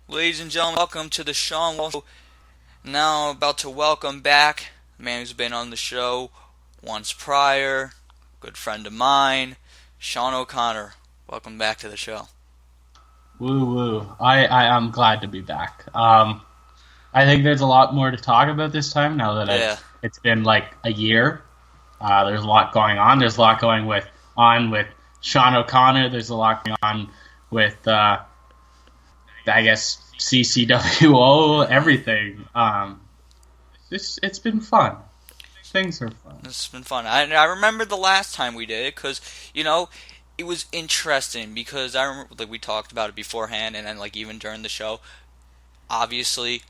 Ladies and gentlemen, welcome to the Shawn Walsh Show. Now about to welcome back a man who's been on the show once prior, good friend of mine, Shawn O'Connor. Welcome back to the show. Woo woo. I'm glad to be back. I think there's a lot more to talk about this time now that Yeah. it's been like a year. There's a lot going on. There's a lot going on with Shawn O'Connor. There's a lot going on with I guess CCWO, everything. It's been fun. Things are fun. It's been fun. I remember the last time we did it because, it was interesting because I remember we talked about it beforehand and then even during the show. Obviously,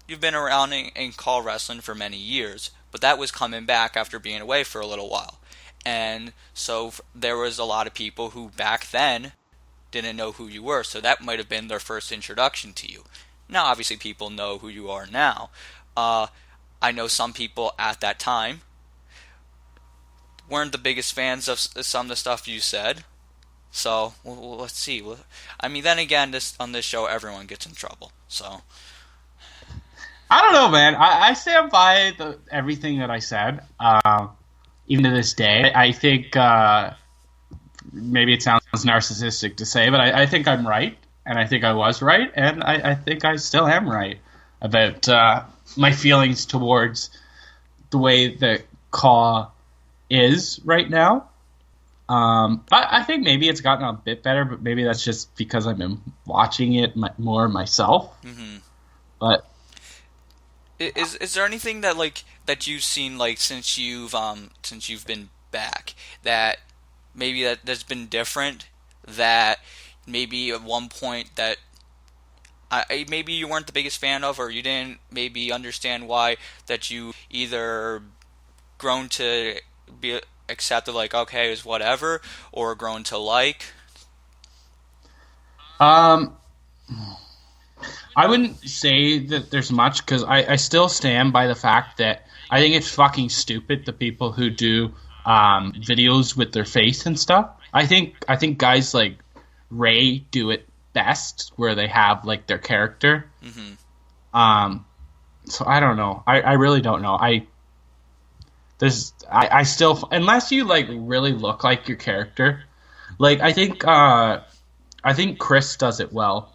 you've been around in CAW Wrestling for many years, but that was coming back after being away for a little while. And so there was a lot of people who back then didn't know who you were, so that might have been their first introduction to you. Now, obviously, people know who you are now. I know some people at that time weren't the biggest fans of some of the stuff you said. So, let's see. I mean, then again, on this show, everyone gets in trouble. So, I don't know, man. I stand by everything that I said. Even to this day, I think maybe it sounds narcissistic to say, but I think I'm right, and I think I was right, and I think I still am right about my feelings towards the way that CAW is right now. I think maybe it's gotten a bit better, but maybe that's just because I've been watching it more myself. mm-hmm. But is there anything that you've seen since you've been back that maybe that's been different, that maybe at one point that maybe you weren't the biggest fan of, or you didn't maybe understand why, that you either grown to be accepted okay, it's whatever, or grown to like? I wouldn't say that there's much, because I still stand by the fact that I think it's fucking stupid, the people who do videos with their face and stuff. I think guys like Ray do it best, where they have their character. Mm-hmm. So I don't know. I really don't know. I still, unless you really look like your character, I think Chris does it well.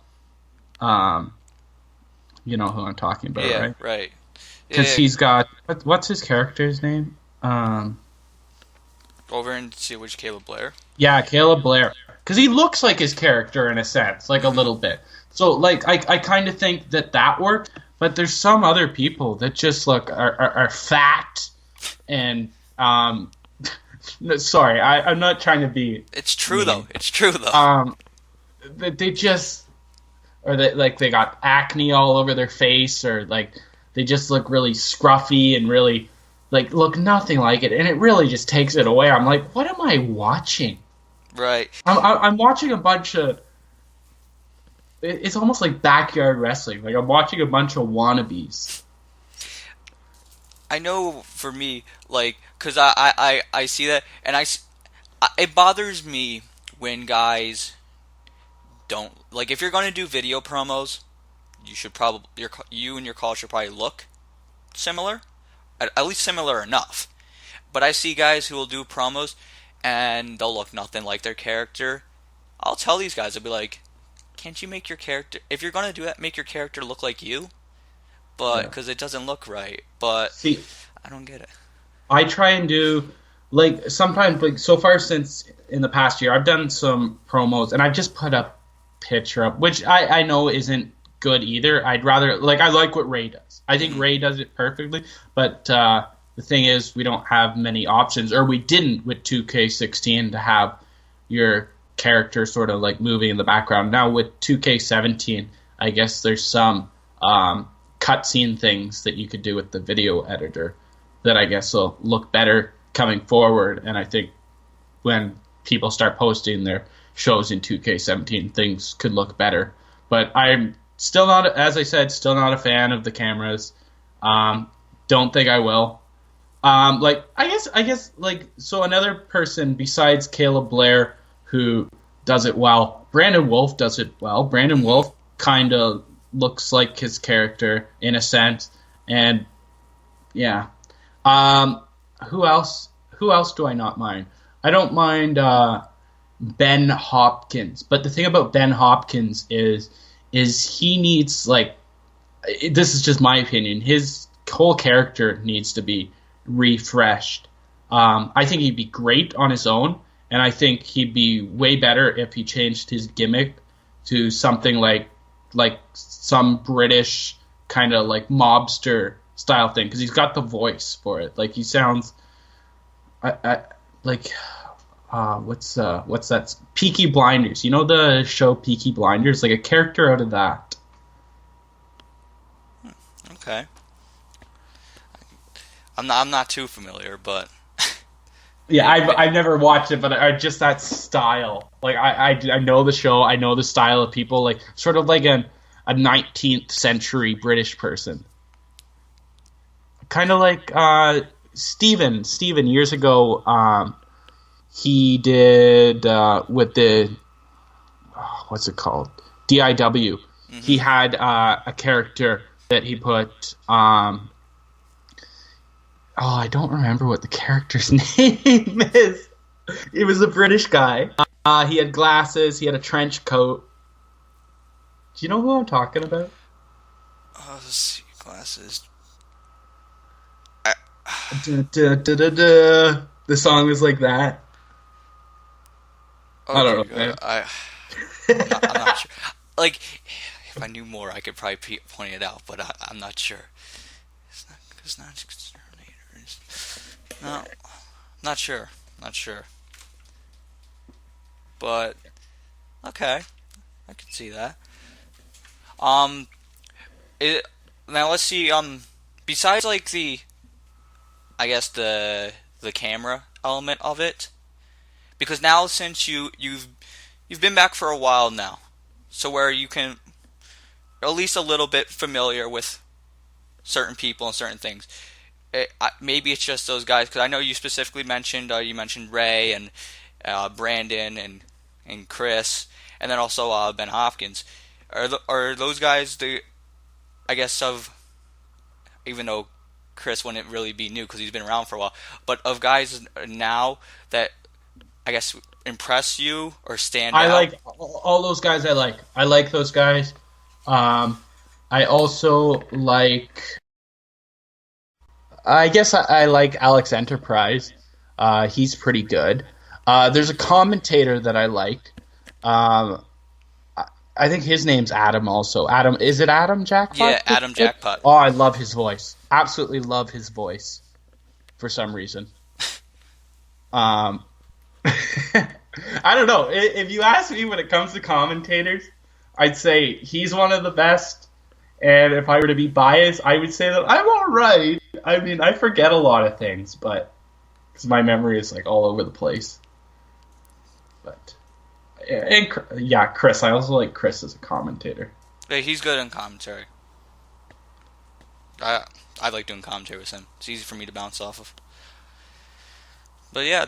You know who I'm talking about, Yeah, right? right. Because he's got what's his character's name? Over and see which Caleb Blair. Yeah, Caleb Blair. Because he looks like his character in a sense, a little bit. So I kind of think that worked. But there's some other people that just are fat and no, sorry, I'm not trying to be. It's true though. It's true though. They just, or they got acne all over their face, or they just look really scruffy and really look nothing like it, and it really just takes it away. I'm like, what am I watching? Right. I'm watching a bunch of. It's almost like backyard wrestling. I'm watching a bunch of wannabes. I know for me, because I see that, and it bothers me when guys don't, if you're going to do video promos, you should probably, you and your call should probably look similar, at least similar enough. But I see guys who will do promos, and they'll look nothing like their character. I'll tell these guys, I'll be like, can't you make your character, if you're going to do that, make your character look like you? But because it doesn't look right. But see, I don't get it. I try and do sometimes so far since in the past year I've done some promos, and I've just put a picture up, which I know isn't good either. I'd rather I like what Ray does. I think Ray does it perfectly, but the thing is, we don't have many options, or we didn't with 2K16 to have your character sort of moving in the background. Now with 2K17, I guess there's some cutscene things that you could do with the video editor that I guess will look better coming forward. And I think when people start posting their shows in 2K17, things could look better. But I'm still not, as I said, still not a fan of the cameras. Don't think I will. I guess, so another person besides Caleb Blair who does it well, Brandon Wolf does it well. Brandon Wolf kind of looks like his character in a sense, and yeah. Um, who else? Who else do I not mind? I don't mind Ben Hopkins, but the thing about Ben Hopkins is he needs like this is just my opinion. His whole character needs to be refreshed. I think he'd be great on his own, and I think he'd be way better if he changed his gimmick to something like some British kind of like mobster style thing because he's got the voice for it. Like he sounds, I like what's that? Peaky Blinders. You know the show Peaky Blinders? Like a character out of that. Okay. I'm not too familiar, but Yeah, maybe, I've never watched it, but I just that style. Like I know the show, I know the style of people, like sort of like a 19th century British person, kind of like Steven years ago. He did with the what's it called DIW. He had a character that he put. I don't remember what the character's name is. He was a British guy. He had glasses. He had a trench coat. Do you know who I'm talking about? let's see, glasses. Da, da, da, da, da. The song is like that. I Okay, don't know, man. I'm not sure. Like, if I knew more, I could probably point it out, but I'm not sure. It's not exterminators. No, not sure. Not sure. But okay, I can see that. Um, it, now let's see. Besides like I guess the camera element of it, because now since you've been back for a while now, so where you can at least a little bit familiar with certain people and certain things. Maybe it's just those guys because I know you specifically mentioned you mentioned Ray and Brandon and Chris, and then also Ben Hopkins. Are those guys the I guess of even though Chris wouldn't really be new because he's been around for a while, but of guys now that I guess impress you or stand I out? like all those guys. I like those guys. I also like. I guess I like Alex Enterprise. He's pretty good. There's a commentator that I like. Um, I think his name's Adam. Also, Adam. Is it Adam Yeah, Jackpot? Adam Jackpot. Oh, I love his voice. Absolutely love his voice. For some reason. Um, I don't know. If you ask me when it comes to commentators, I'd say he's one of the best. And if I were to be biased, I would say that I'm all right. I mean, I forget a lot of things, but because my memory is like all over the place. But yeah, Chris. I also like Chris as a commentator. Yeah, he's good in commentary. I like doing commentary with him. It's easy for me to bounce off of. But yeah,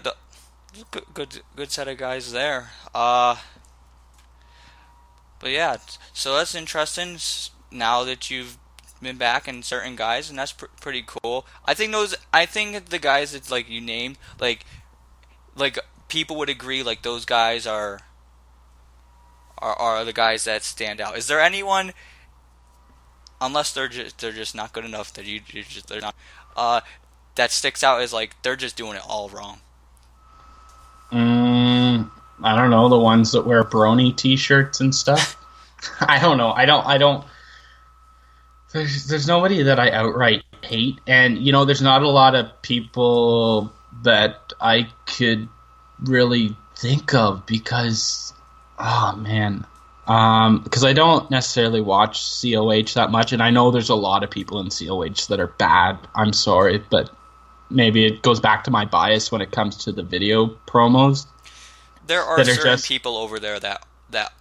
good set of guys there. But yeah, so that's interesting. Now that you've been back and certain guys, and that's pretty cool. I think the guys that like you named, like people would agree, like those guys are the guys that stand out. Is there anyone, unless they're just not good enough that they're not, that sticks out as like they're just doing it all wrong? I don't know the ones that wear brony T-shirts and stuff. I don't know. I don't. There's nobody that I outright hate, and there's not a lot of people that I could really think of because, oh man, because I don't necessarily watch COH that much, and I know there's a lot of people in COH that are bad. I'm sorry, but maybe it goes back to my bias when it comes to the video promos. There are That are certain just people over there that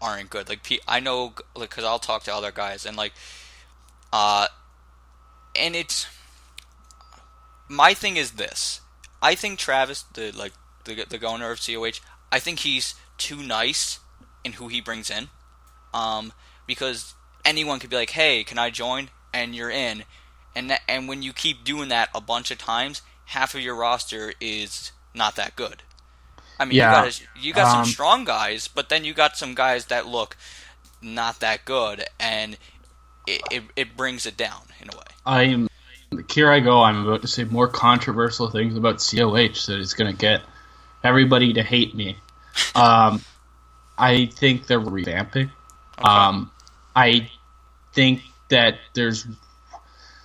aren't good. Like I know, like, because I'll talk to other guys and like, uh, and it's my thing is this. I think Travis, the owner of COH, I think he's too nice in who he brings in, because anyone could be like, "Hey, can I join?" and you're in. And when you keep doing that a bunch of times, half of your roster is not that good. I mean, Yeah. you got some strong guys, but then you got some guys that look not that good, and it brings it down in a way. I'm Here I go. I'm about to say more controversial things about COH that is going to get everybody to hate me. I think they're revamping. Okay. I think that there's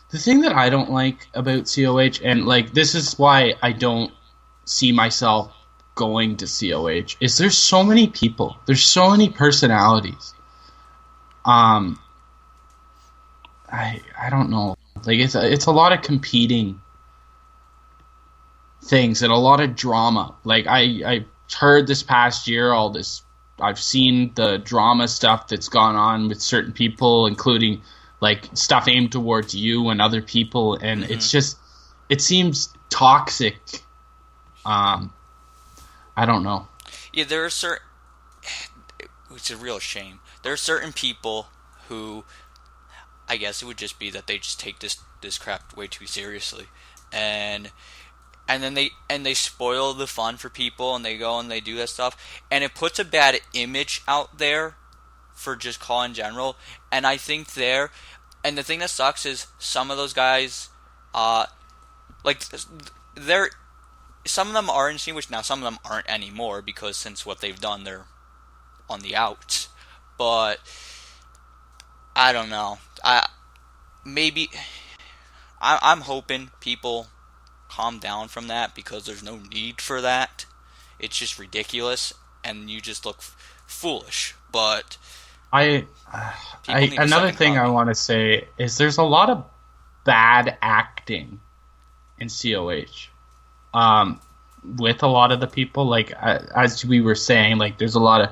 the thing that I don't like about COH, and like this is why I don't see myself going to COH, is there's so many people, there's so many personalities. I don't know. Like it's a lot of competing things and a lot of drama. Like I heard this past year all this. I've seen the drama stuff that's gone on with certain people, including like stuff aimed towards you and other people, and it's just it seems toxic. I don't know. Yeah, there are certain. It's a real shame. There are certain people who, I guess it would just be that they just take this crap way too seriously, and then they spoil the fun for people, and they go and they do that stuff, and it puts a bad image out there for just CAW in general. And I think and the thing that sucks is some of those guys, like they're some of them are in scene, which now some of them aren't anymore because since what they've done, they're on the outs. But I don't know. I'm hoping people calm down from that because there's no need for that. It's just ridiculous, and you just look foolish. But another thing I want to say is there's a lot of bad acting in COH. With a lot of the people, like as we were saying, like there's a lot of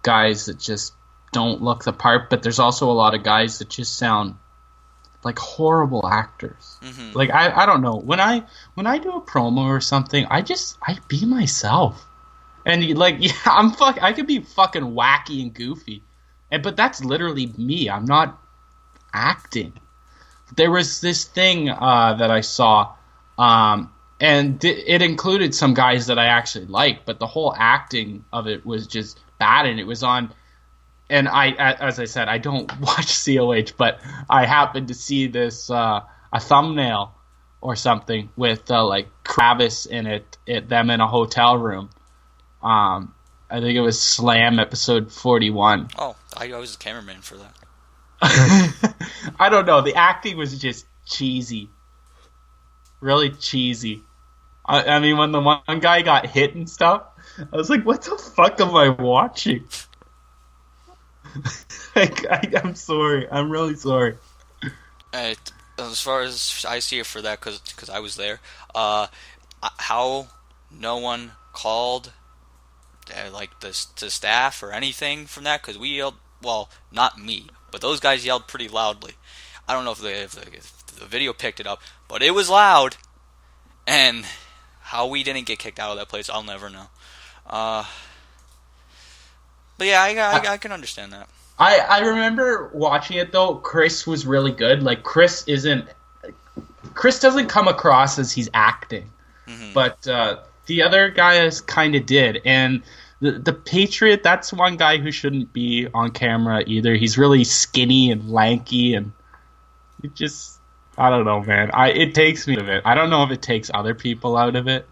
guys that just don't look the part, but there's also a lot of guys that just sound like horrible actors. Mm-hmm. Like I don't know, when I do a promo or something, I be myself, and like yeah, I could be fucking wacky and goofy, but that's literally me. I'm not acting. There was this thing that I saw. And it included some guys that I actually liked, but the whole acting of it was just bad, and it was on. And as I said, I don't watch COH, but I happened to see this a thumbnail or something with like Travis in it, them in a hotel room. I think it was Slam episode 41. Oh, I was the cameraman for that. I don't know. The acting was just cheesy. Really cheesy. I mean, when the one guy got hit and stuff, I was like, what the fuck am I watching? I'm sorry. I'm really sorry. As far as I see it for that, because I was there, how no one called like the staff or anything from that, because we yelled, well, not me, but those guys yelled pretty loudly. I don't know if the video picked it up, but it was loud, and how we didn't get kicked out of that place, I'll never know. But yeah, I can understand that. I remember watching it though. Chris was really good. Like Chris doesn't come across as he's acting, but the other guys kind of did. And the Patriot, that's one guy who shouldn't be on camera either. He's really skinny and lanky, and it just. I don't know, man. It takes me out of it. I don't know if it takes other people out of it,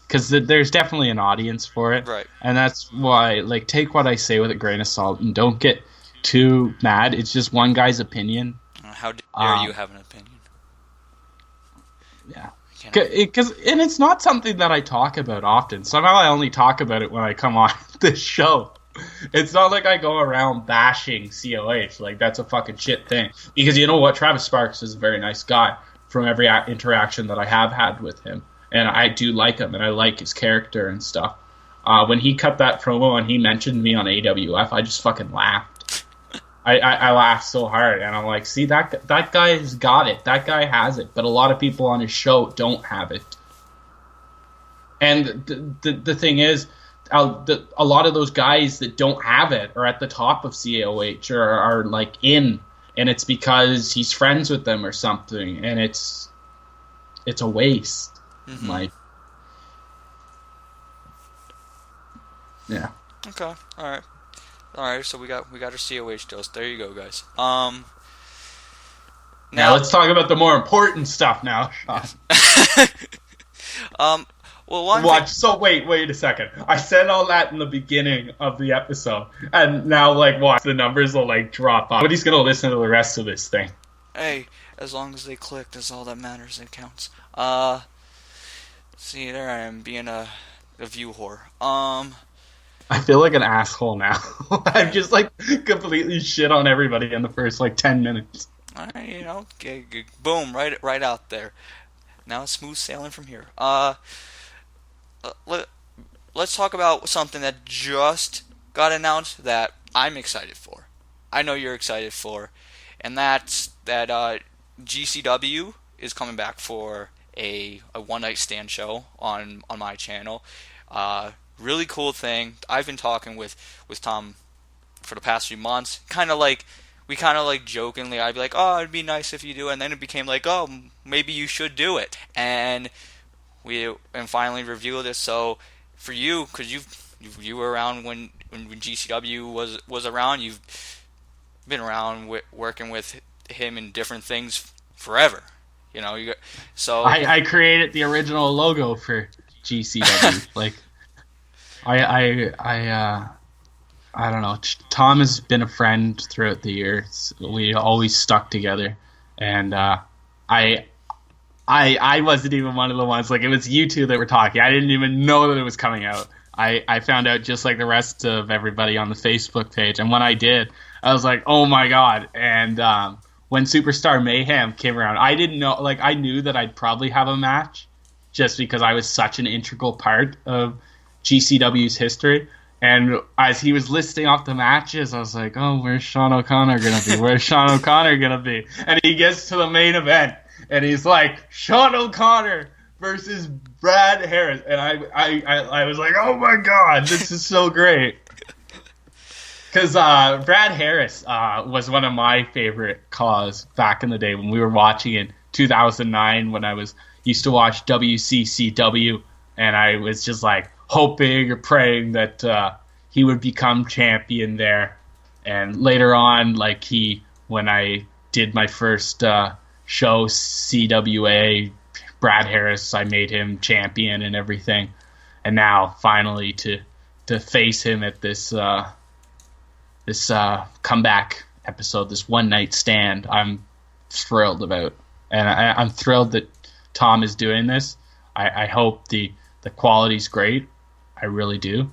because there's definitely an audience for it, right? And that's why, like, take what I say with a grain of salt and don't get too mad. It's just one guy's opinion. How dare you have an opinion? Yeah, and it's not something that I talk about often. Somehow I only talk about it when I come on this show. It's not like I go around bashing COH. Like, that's a fucking shit thing. Because you know what? Travis Sparks is a very nice guy from every interaction that I have had with him. And I do like him, and I like his character and stuff. When he cut that promo and he mentioned me on AWF, I just fucking laughed. I laughed so hard. And I'm like, see, that guy's got it. That guy has it. But a lot of people on his show don't have it. And the thing is, a lot of those guys that don't have it are at the top of COH or are like in and it's because he's friends with them or something, and it's a waste. Mm-hmm. Like, yeah. Okay. All right. So we got our COH dose. There you go, guys. Now let's talk about the more important stuff now, Shawn. Well, wait a second. I said all that in the beginning of the episode, and now, like, watch, the numbers will, like, drop off. Nobody's gonna listen to the rest of this thing. Hey, as long as they click, that's all that matters and counts. See, there I am, being a view whore. I feel like an asshole now. I've just, like, completely shit on everybody in the first, like, 10 minutes. Boom, right out there. Now it's smooth sailing from here. Let's talk about something that just got announced that I'm excited for. I know you're excited for, and that's that GCW is coming back for a One Night Stand show on my channel. Really cool thing. I've been talking with Tom for the past few months. We kind of like jokingly, I'd be like, oh, it'd be nice if you do it, and then it became like, oh, maybe you should do it, and we finally revealed this. So for you, because you were around when GCW was around, you've been around working with him in different things forever. So I created the original logo for GCW. Like, I don't know. Tom has been a friend throughout the years. We always stuck together, and I wasn't even one of the ones. Like, it was you two that were talking. I didn't even know that it was coming out. I found out just like the rest of everybody on the Facebook page, and when I did, I was like, oh my god. And when Superstar Mayhem came around, I didn't know. Like, I knew that I'd probably have a match, just because I was such an integral part of GCW's history. And as he was listing off the matches, I was like, oh, where's Shawn O'Connor going to be? Where's Shawn O'Connor going to be? And he gets to the main event, and he's like, Shawn O'Connor versus Brad Harris. And I was like, oh, my God, this is so great. Because Brad Harris was one of my favorite CAWs back in the day when we were watching in 2009 when I used to watch WCCW, and I was just like, hoping or praying that he would become champion there. And later on, like, when I did my first show, CWA, Brad Harris, I made him champion and everything. And now, finally, to face him at this comeback episode, this One Night Stand, I'm thrilled about. And I'm thrilled that Tom is doing this. I hope the quality's great. I really do.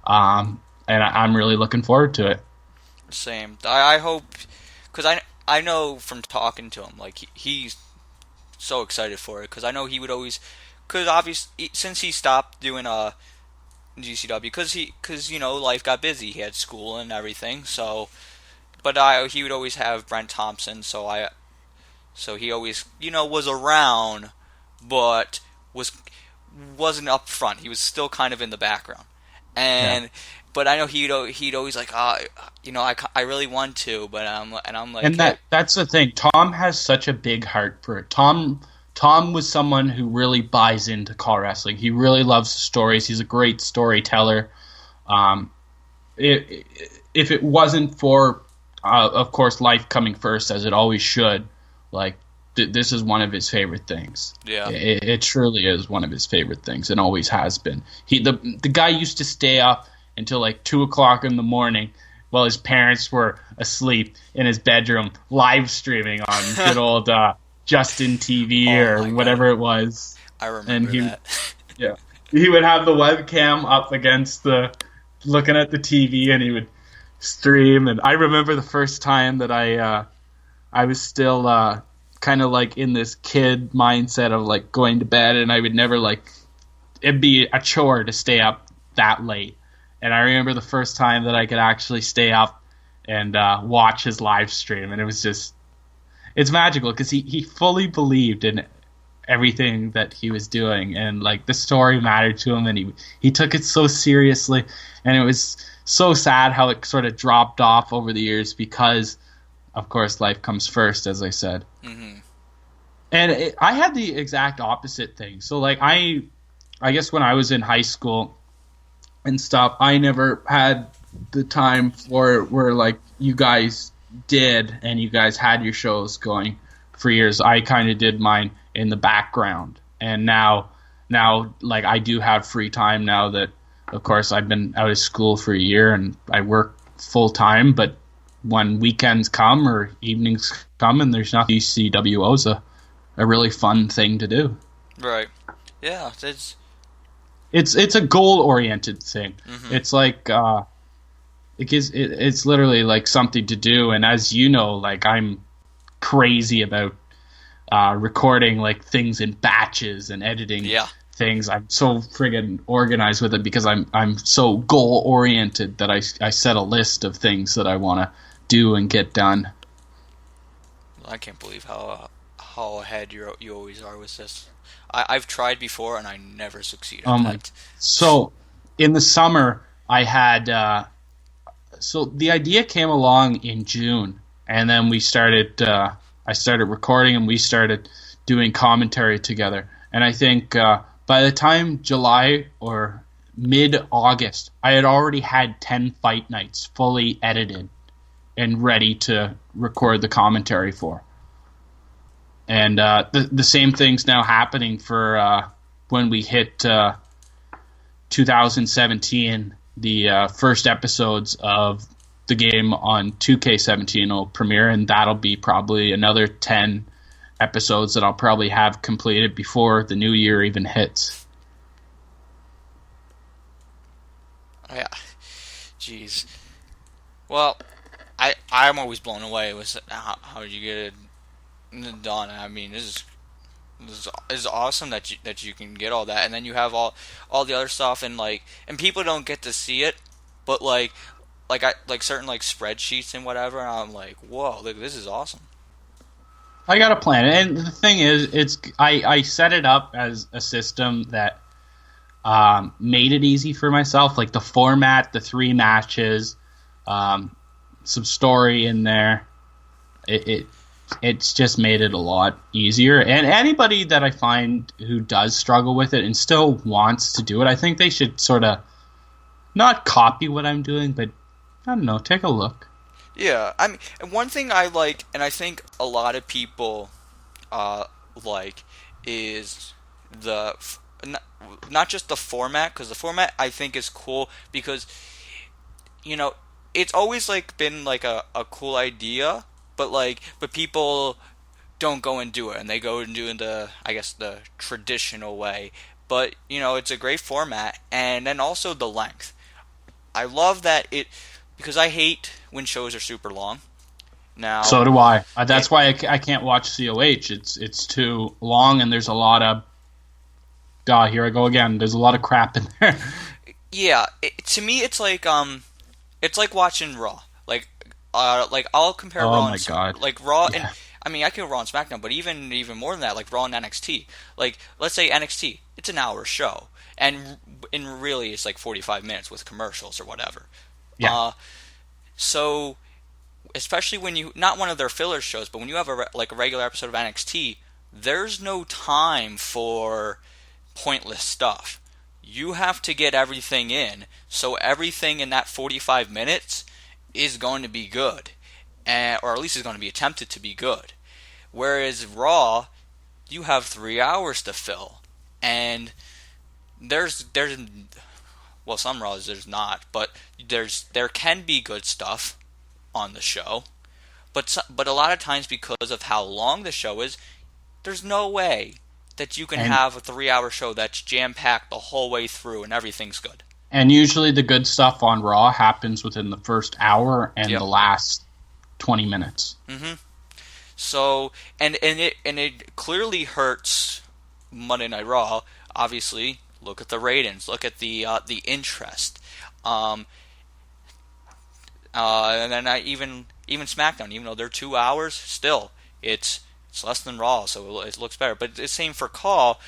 And I'm really looking forward to it. Same. I hope, because I know from talking to him, like, he's so excited for it, because I know he would always, because obviously, since he stopped doing GCW, because life got busy, he had school and everything, so, but he would always have Brent Thompson, so he always, was around, but wasn't up front. He was still kind of in the background, but I know he'd always like, I really want to, but I'm like, and that's the thing. Tom has such a big heart for it. Tom was someone who really buys into CAW Wrestling. He really loves stories. He's a great storyteller. If it wasn't for, of course, life coming first, as it always should, like, this is one of his favorite things. Yeah, it truly is one of his favorite things, and always has been. The guy used to stay up until like 2:00 in the morning while his parents were asleep in his bedroom, live streaming on good old Justin TV or whatever it was. I remember that. Yeah, he would have the webcam up against looking at the TV, and he would stream. And I remember the first time that I was still kind of like in this kid mindset of like going to bed, and I would never, like, it'd be a chore to stay up that late. And I remember the first time that I could actually stay up and watch his live stream, and it's magical because he fully believed in everything that he was doing, and like the story mattered to him, and he took it so seriously. And it was so sad how it sort of dropped off over the years because of course, life comes first, as I said. Mm-hmm. And I had the exact opposite thing. So, like, I guess when I was in high school and stuff, I never had the time for where, like, you guys did and you guys had your shows going for years. I kind of did mine in the background. And now, like, I do have free time now that, of course, I've been out of school for a year and I work full time. But when weekends come or evenings come and there's nothing, CCWO's a really fun thing to do. Right. Yeah. It's a goal oriented thing. Mm-hmm. It's like it's literally like something to do. And as you know, like I'm crazy about recording like things in batches and editing Yeah. things. I'm so friggin' organized with it because I'm so goal oriented that I set a list of things that I want to do and get done. I can't believe how ahead you always are with this. I've tried before and I never succeed at that. So in the summer I had so the idea came along in June, and then we started I started recording and we started doing commentary together. And I think by the time July or mid-August, I had already had 10 fight nights fully edited and ready to record the commentary for. And the same thing's now happening for when we hit 2017. The first episodes of the game on 2K17 will premiere, and that'll be probably another 10 episodes that I'll probably have completed before the new year even hits. Yeah. Jeez. Well, I'm always blown away with how you get it done. I mean, this is awesome that you can get all that, and then you have all the other stuff, and people don't get to see it, but like certain like spreadsheets and whatever. And I'm like, whoa, look, this is awesome. I got a plan, and the thing is, I set it up as a system that made it easy for myself, like the format, the 3 matches, some story in there. It's just made it a lot easier. And anybody that I find who does struggle with it and still wants to do it, I think they should sort of not copy what I'm doing, but I don't know, take a look. Yeah, I mean, one thing I like, and I think a lot of people like, is not just the format, because the format I think is cool because, it's always like been like a cool idea, but people don't go and do it, and they go and do it the traditional way. But it's a great format, and then also the length. I love that because I hate when shows are super long. Now, so do I. That's why I can't watch COH. It's too long, and there's a lot of. Here I go again. There's a lot of crap in there. Yeah, to me, it's like watching Raw. Like I'll compare Raw. Oh my god! Like Raw, yeah. and I mean I can Raw and SmackDown, but even more than that, like Raw and NXT. Like let's say NXT, it's an hour show, and really it's like 45 minutes with commercials or whatever. Yeah. So, especially when you not one of their filler shows, but when you have a regular episode of NXT, there's no time for pointless stuff. You have to get everything in, so everything in that 45 minutes is going to be good, or at least is going to be attempted to be good. Whereas Raw, you have 3 hours to fill, and there's well, some Raws there's not, but there can be good stuff on the show, but a lot of times because of how long the show is, there's no way that you can have a 3-hour show that's jam-packed the whole way through and everything's good. And usually the good stuff on Raw happens within the first hour and the last 20 minutes. Mm-hmm. So, and it clearly hurts Monday Night Raw. Obviously, look at the ratings, look at the interest, and then even SmackDown, even though they're 2 hours, still it's less than Raw, so it looks better. But it's the same for CAW,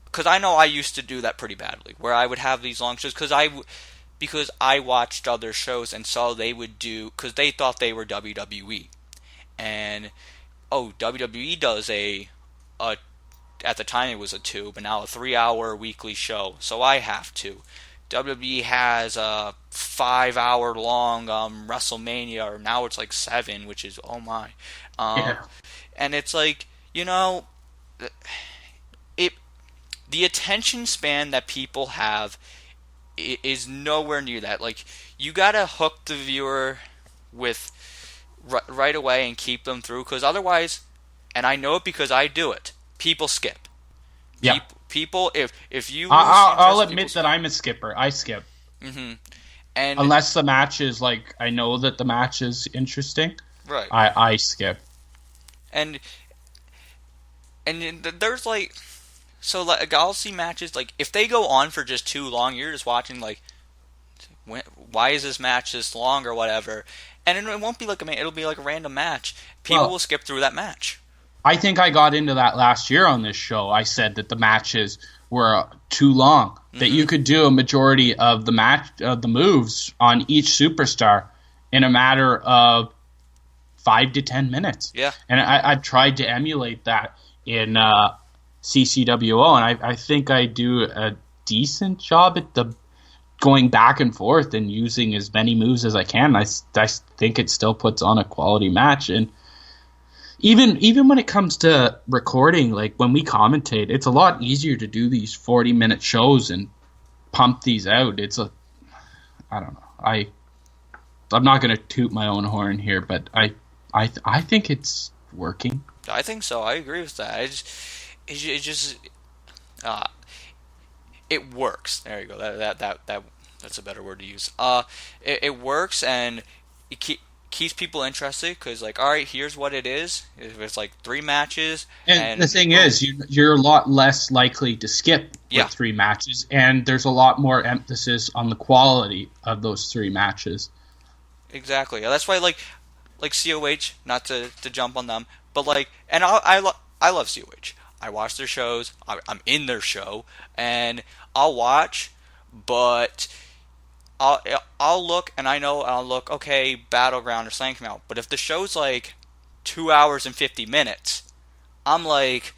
because I know I used to do that pretty badly, where I would have these long shows, because I watched other shows and saw they would do, because they thought they were WWE, and WWE does a at the time it was a 2, but now a 3-hour weekly show, so I have to. WWE has a 5-hour long WrestleMania, or now it's like 7, which is oh my. Um, Yeah. and it's like, it the attention span that people have is nowhere near that. Like, you gotta hook the viewer with right away and keep them through, because otherwise, and I know it because I do it, people skip. Yeah. People, if you lose the I'll interest, people admit that skip. I'm a skipper. I skip. Hmm. And Unless the match is like, I know that the match is interesting, right, I skip. and there's like, so like I'll see matches like if they go on for just too long, you're just watching like, why is this match this long or whatever, and it won't be like it'll be like a random match. People will Well, skip through that match. I think I got into that last year on this show. I said that the matches were too long, that Hmm. you could do a majority of the match of the moves on each superstar in a matter of 5 to 10 minutes. Yeah, And I've tried to emulate that in CCWO, and I think I do a decent job at the going back and forth and using as many moves as I can. I think it still puts on a quality match. And even when it comes to recording, like when we commentate, it's a lot easier to do these 40-minute shows and pump these out. I don't know. I'm not going to toot my own horn here, but I think it's working. I think so. I agree with that. It just uh, it works. There you go. That's a better word to use. It works, and it keeps people interested, because like, all right, here's what it is. If it's like 3 matches, And the and thing boom. is, you're a lot less likely to skip Yeah, with 3 matches, and there's a lot more emphasis on the quality of those 3 matches. exactly. That's why like COH, not to jump on them, but like, and I love COH. I watch their shows. I'm in their show, and I'll watch, but I'll I'll look, and I know I'll look, okay, Battleground or something come out. But if the show's like 2 hours and 50 minutes, I'm like,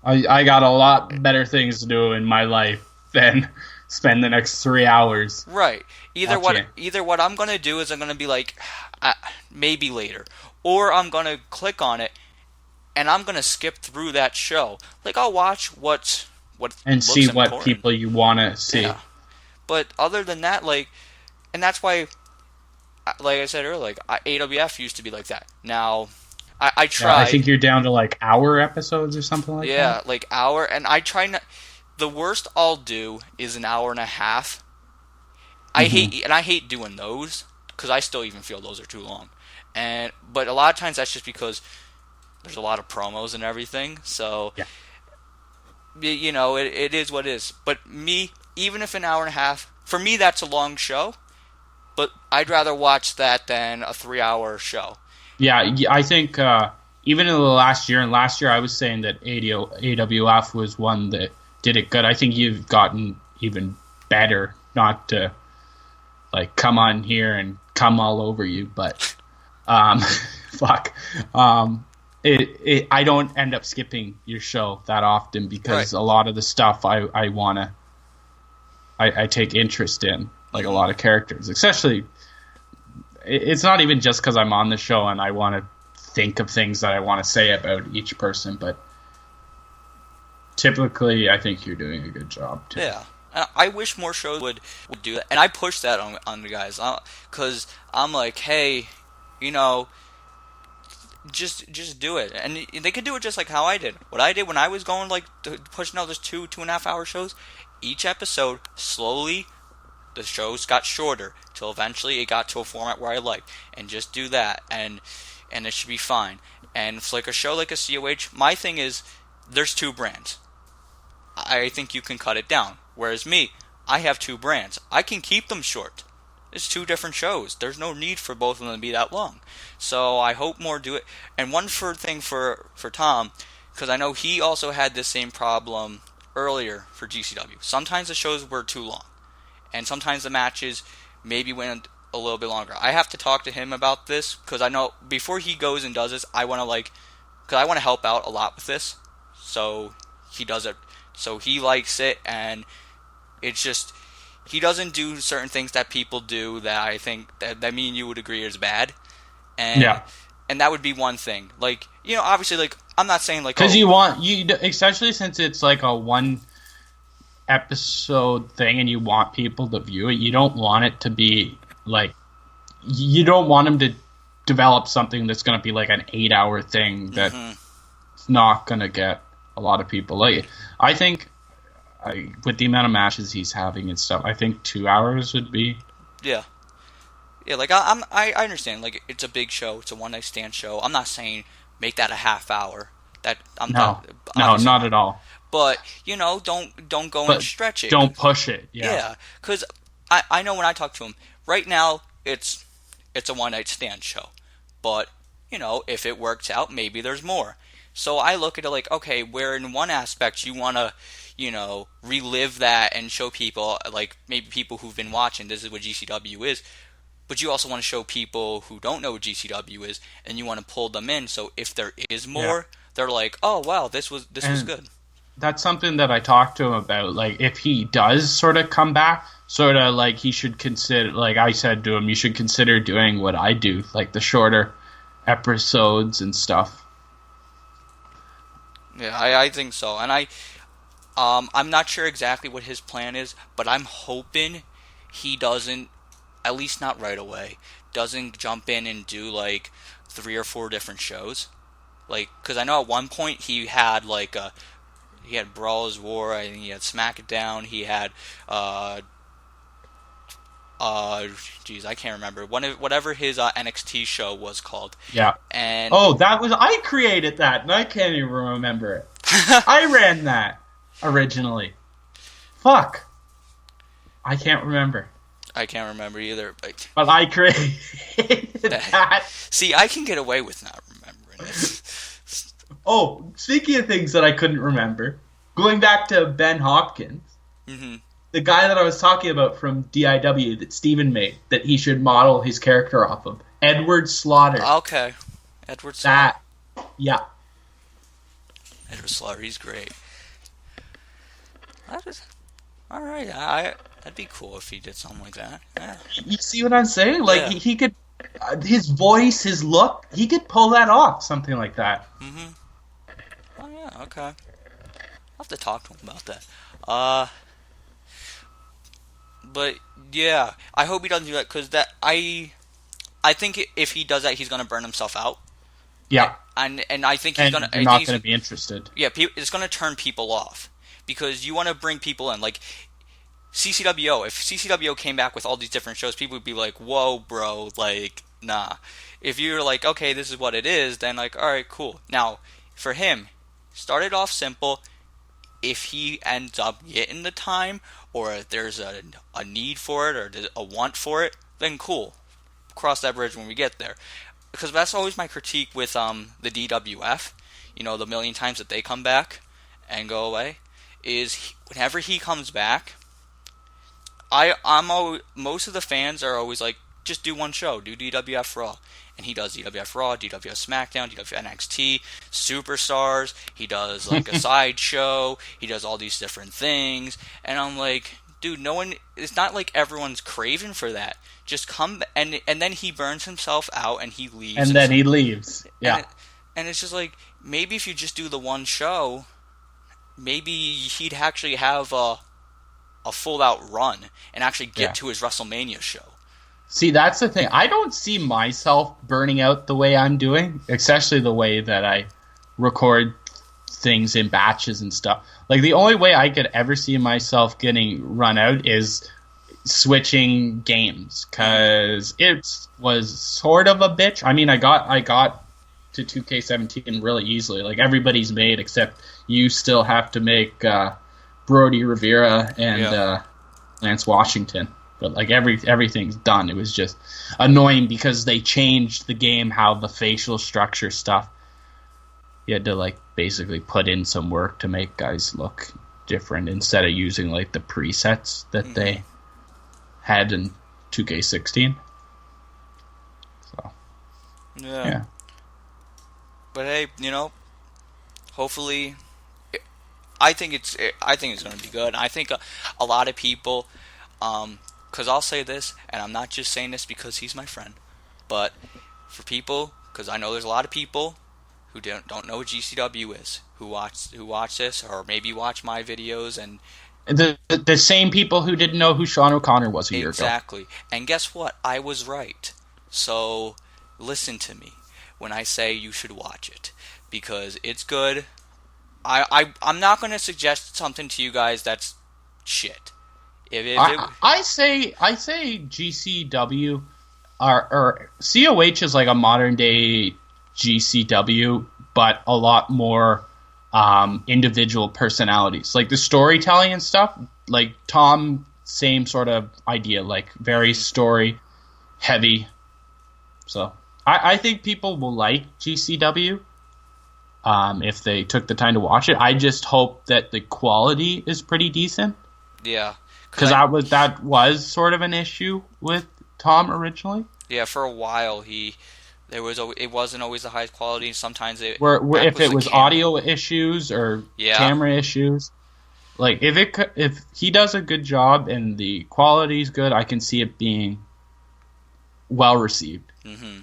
I got a lot better things to do in my life than spend the next 3 hours right. watching it. Either what I'm gonna do is I'm gonna be like, maybe later, or I'm gonna click on it and I'm gonna skip through that show. Like, I'll watch what And looks see what important. people you want to see. Yeah. But other than that, like, and that's why, like I said earlier, like AWF used to be like that. Now, I Yeah, I tried, think you're down to like hour episodes or something like yeah, that. like hour, and I try not. The worst I'll do is an hour and a half. Hmm. I hate doing those, because I still even feel those are too long. But a lot of times that's just because there's a lot of promos and everything. So, Yeah. it is what it is. But me, even if an hour and a half, for me that's a long show. But I'd rather watch that than a 3-hour show. Yeah, I think even in the last year, and last year I was saying that AWF was one that did it good. I think you've gotten even better not to like come on here and come all over you, but um, fuck. I don't end up skipping your show that often Right. because a lot of the stuff I take interest in, like a Mhm. lot of characters, especially. It's not even just because I'm on the show and I want to think of things that I want to say about each person, but typically I think you're doing a good job too. Yeah. I wish more shows would do that, and I push that on the guys, because I'm like, hey, you know, just do it, and they could do it just like how I did. What I did when I was going like pushing out those 2.5 hour shows, each episode slowly the shows got shorter till eventually it got to a format where I liked, and just do that, and it should be fine. And for like a show like a COH, my thing is there's 2 brands. I think you can cut it down. Whereas me, I have 2 brands. I can keep them short. It's 2 different shows. There's no need for both of them to be that long. So I hope more do it. And one thing for Tom, because I know he also had this same problem earlier for GCW. Sometimes the shows were too long, and sometimes the matches maybe went a little bit longer. I have to talk to him about this because I know before he goes and does this, I want to because I want to help out a lot with this. So he does it. So he likes it, and it's just he doesn't do certain things that people do that I think that me and you would agree is bad. And and that would be one thing. Like, obviously, like, I'm not saying, like... Because especially since it's, like, a one-episode thing and you want people to view it, you don't want it to be, like... You don't want them to develop something that's going to be, like, an 8-hour thing that's not going to get a lot of people. Like, I think, with the amount of matches he's having and stuff, I think 2 hours would be... Yeah. Yeah, like, I understand, like, it's a big show, it's a one-night stand show. I'm not saying make that a half hour. Not at all. But, don't go and stretch it. Don't push it, Yeah, because I know when I talk to him, right now, it's a one-night stand show. But, if it works out, maybe there's more. So I look at it like, okay, where in one aspect you want to, relive that and show people, like, maybe people who've been watching, this is what GCW is, but you also want to show people who don't know what GCW is, and you want to pull them in. So if there is more, they're like, "Oh wow, this was good." That's something that I talked to him about. Like, if he does sort of come back, sort of like he should consider. Like I said to him, you should consider doing what I do, like the shorter episodes and stuff. Yeah, I think so, and I'm not sure exactly what his plan is, but I'm hoping he doesn't. At least not right away, doesn't jump in and do, like, 3 or 4 different shows. Like, because I know at one point he had, like, he had Brawl's War, I think he had SmackDown, he had, I can't remember, whatever his NXT show was called. Yeah. And I created that, and I can't even remember it. I ran that, originally. Fuck. I can't remember. I can't remember either. But I created that. See, I can get away with not remembering it. Oh, speaking of things that I couldn't remember, going back to Ben Hopkins, the guy that I was talking about from DIW that Steven made, that he should model his character off of, Edward Slaughter. Okay. Edward Slaughter. Yeah. Edward Slaughter, he's great. Alright, that'd be cool if he did something like that. Yeah. You see what I'm saying? Like, he could, his voice, his look, he could pull that off, something like that. Oh yeah, okay. I'll have to talk to him about that. But yeah, I hope he doesn't do that, because I think if he does that, he's gonna burn himself out. Yeah. And I think he's gonna... You're not gonna be interested. Yeah, it's gonna turn people off. Because you want to bring people in. Like, CCWO. If CCWO came back with all these different shows, people would be like, whoa, bro. Like, nah. If you're like, okay, this is what it is, then, like, alright, cool. Now, for him, started off simple. If he ends up getting the time, or if there's a need for it, or a want for it, then cool. Cross that bridge when we get there. Because that's always my critique with the DWF. The million times that they come back and go away. Is whenever he comes back, most of the fans are always like, just do one show, do DWF Raw, and he does DWF Raw, DWF SmackDown, DWF NXT, Superstars. He does like a side show. He does all these different things, and I'm like, dude, no one. It's not like everyone's craving for that. Just come, and then he burns himself out and he leaves. And then he leaves. Yeah. And it's just like, maybe if you just do the one show, maybe he'd actually have a full-out run and actually get to his WrestleMania show. See, that's the thing. I don't see myself burning out the way I'm doing, especially the way that I record things in batches and stuff. Like, the only way I could ever see myself getting run out is switching games, because it was sort of a bitch. I mean, I got to 2K17 really easily. Like, everybody's made, except you still have to make Brody Rivera and Lance Washington. But like everything's done. It was just annoying because they changed the game, how the facial structure stuff. You had to like basically put in some work to make guys look different instead of using like the presets that they had in 2K16. Yeah. Yeah. But hey, hopefully, I think it's going to be good. I think a lot of people, because I'll say this, and I'm not just saying this because he's my friend, but for people, because I know there's a lot of people who don't know what GCW is, who watch this or maybe watch my videos and The same people who didn't know who Shawn O'Connor was a year ago. exactly. And guess what? I was right. So listen to me when I say you should watch it because it's good. I'm not going to suggest something to you guys that's shit. If it, I say GCW or COH is like a modern day GCW, but a lot more individual personalities. Like the storytelling and stuff, like Tom, same sort of idea, like very story heavy. So I think people will like GCW if they took the time to watch it. I just hope that the quality is pretty decent. yeah, Because that was sort of an issue with Tom originally. yeah, for a while it wasn't always the highest quality. Sometimes Where that if it the was camera. audio issues or Yeah. camera issues, like if he does a good job and the quality's good, I can see it being well received. Hmm.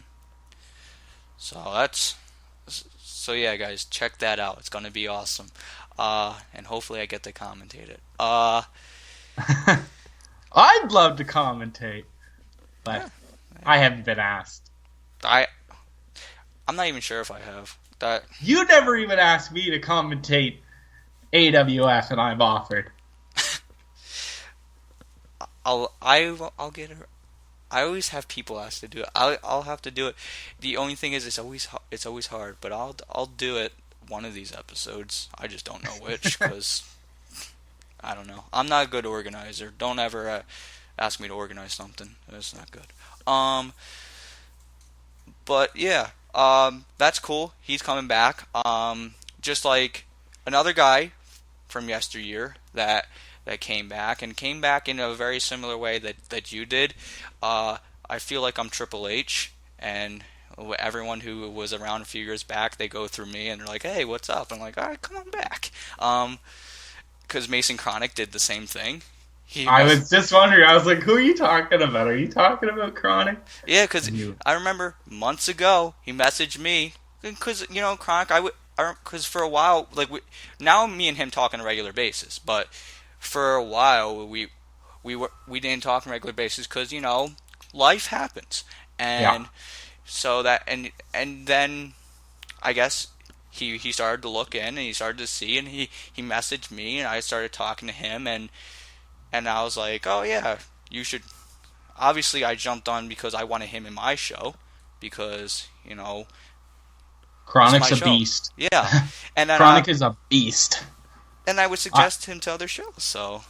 So yeah, guys, check that out. It's gonna be awesome. And hopefully I get to commentate it. I'd love to commentate, but Yeah. I haven't been asked. I I'm not even sure if I have that. You never even asked me to commentate AWF, and I've offered. I'll get it. I always have people ask to do it. I'll have to do it. The only thing is, it's always hard. But I'll do it one of these episodes. I just don't know which because I don't know. I'm not a good organizer. Don't ever ask me to organize something. That's not good. But yeah, that's cool. He's coming back. Just like another guy from yesteryear that came back in a very similar way that you did. I feel like I'm Triple H, and everyone who was around a few years back, they go through me and they're like, "Hey, what's up?" I'm like, "All right, come on back." Because Mason Chronic did the same thing. I was just wondering. I was like, "Who are you talking about? Are you talking about Chronic?" Yeah, because And you, I remember months ago he messaged me because Chronic because for a while now me and him talk on a regular basis, but for a while we didn't talk on a regular basis because life happens, yeah, and so that and then I guess he started to look in and he started to see and he messaged me and I started talking to him and I was like, oh yeah, you should. Obviously, I jumped on because I wanted him in my show because it's my Chronic's a show. beast. Yeah, and then Chronic is a beast. and I would I, suggest him to other shows. So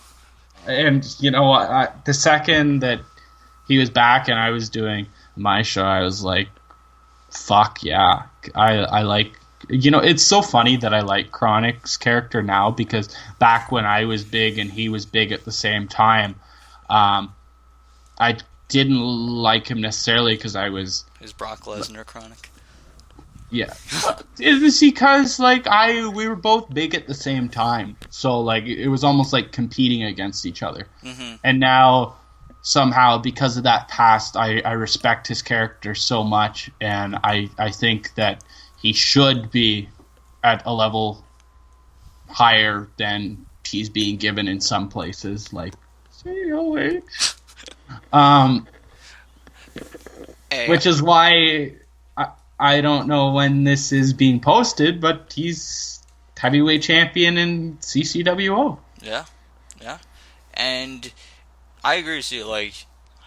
and the second that he was back and I was doing my show, I was like, "Fuck yeah!" I like. It's so funny that I like Chronic's character now because back when I was big and he was big at the same time, I didn't like him necessarily because I was. is Brock Lesnar Chronic? Yeah, it was because we were both big at the same time, so it was almost like competing against each other. Mm-hmm. And now somehow because of that past, I respect his character so much, and I think that he should be at a level higher than he's being given in some places, like COH. Hey, Which is why I don't know when this is being posted, but he's heavyweight champion in CCWO. yeah, yeah, and I agree with you. I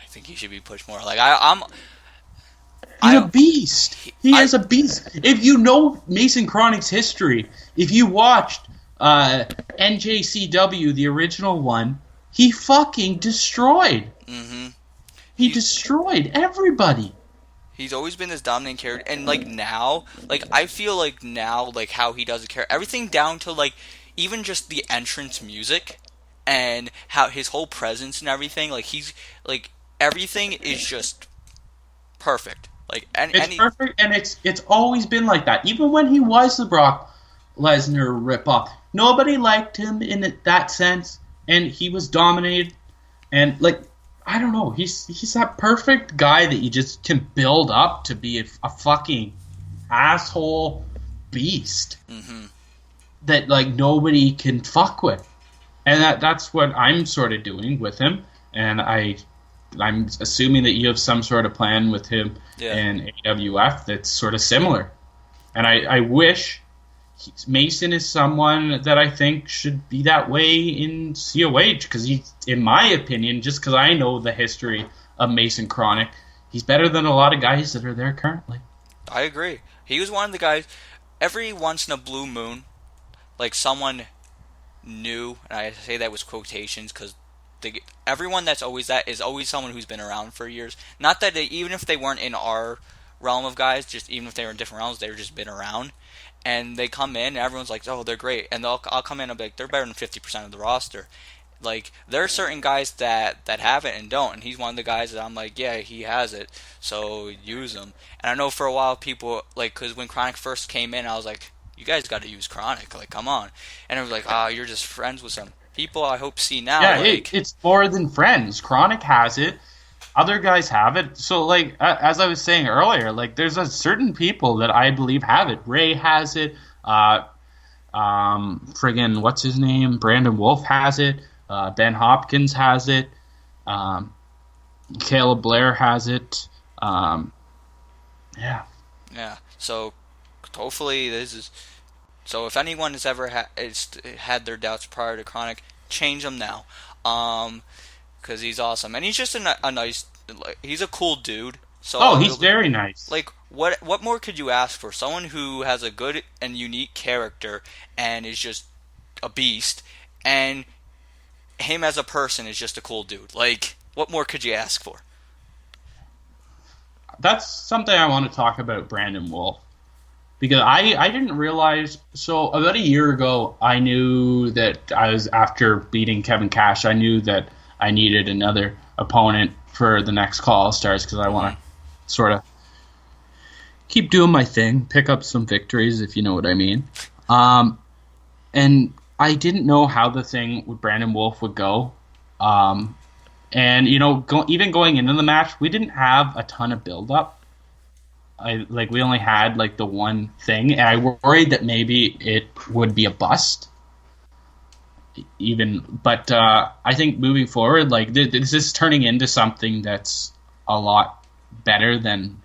think he should be pushed more. He's a beast. He is a beast. If you know Mason Chronic's history, if you watched NJCW, the original one, he fucking destroyed. Mm-hmm. He destroyed everybody. He's always been this dominant character, and now, I feel now, how he does a character, everything down to even just the entrance music, and how his whole presence and everything, he's everything is just perfect. Like It's any. perfect, and it's always been like that. Even when he was the Brock Lesnar ripoff, nobody liked him in that sense, and he was dominated. And like, I don't know, he's that perfect guy that you just can build up to be a fucking asshole beast Hmm. that like nobody can fuck with. And that's what I'm sort of doing with him. And I'm assuming that you have some sort of plan with him Yeah. in AWF that's sort of similar. And I wish Mason is someone that I think should be that way in COH because he's, in my opinion, just because I know the history of Mason Chronic, he's better than a lot of guys that are there currently. I agree. He was one of the guys. Every once in a blue moon, like someone new, and I say that with quotations because everyone that's always that is always someone who's been around for years. Not that even if they weren't in our realm of guys, just even if they were in different realms, they've just been around. And they come in, and everyone's like, "Oh, they're great," and I'll come in and be like, "They're better than 50% of the roster." Like there are certain guys that have it and don't, and he's one of the guys that I'm like, yeah, he has it, so use him. And I know for a while people like, because when Chronic first came in, I was like, you guys got to use Chronic, like come on. And it was like, oh, you're just friends with some people. I hope see now, Yeah, like it's more than friends. Chronic has it. Other guys have it. So, like, as I was saying earlier, like, there's a certain people that I believe have it. Ray has it. Friggin', what's his name? Brandon Wolf has it. Ben Hopkins has it. Caleb Blair has it. Yeah. yeah. So hopefully this is. So if anyone has ever had their doubts prior to Chronic, change them now. Because he's awesome, and he's just a nice, like, he's a cool dude. So Oh, he's very nice. like, what more could you ask for? Someone who has a good and unique character and is just a beast, and him as a person is just a cool dude. Like, what more could you ask for? That's something I want to talk about Brandon Wolf. Because I didn't realize, so about a year ago, I knew that after beating Kevin Cash, I knew that I needed another opponent for the next CAW Stars because I want to sort of keep doing my thing, pick up some victories, if you know what I mean. And I didn't know how the thing with Brandon Wolf would go. And, you know, even going into the match, we didn't have a ton of build-up. We only had like the one thing, and I worried that maybe it would be a bust. But I think moving forward, like this is turning into something that's a lot better than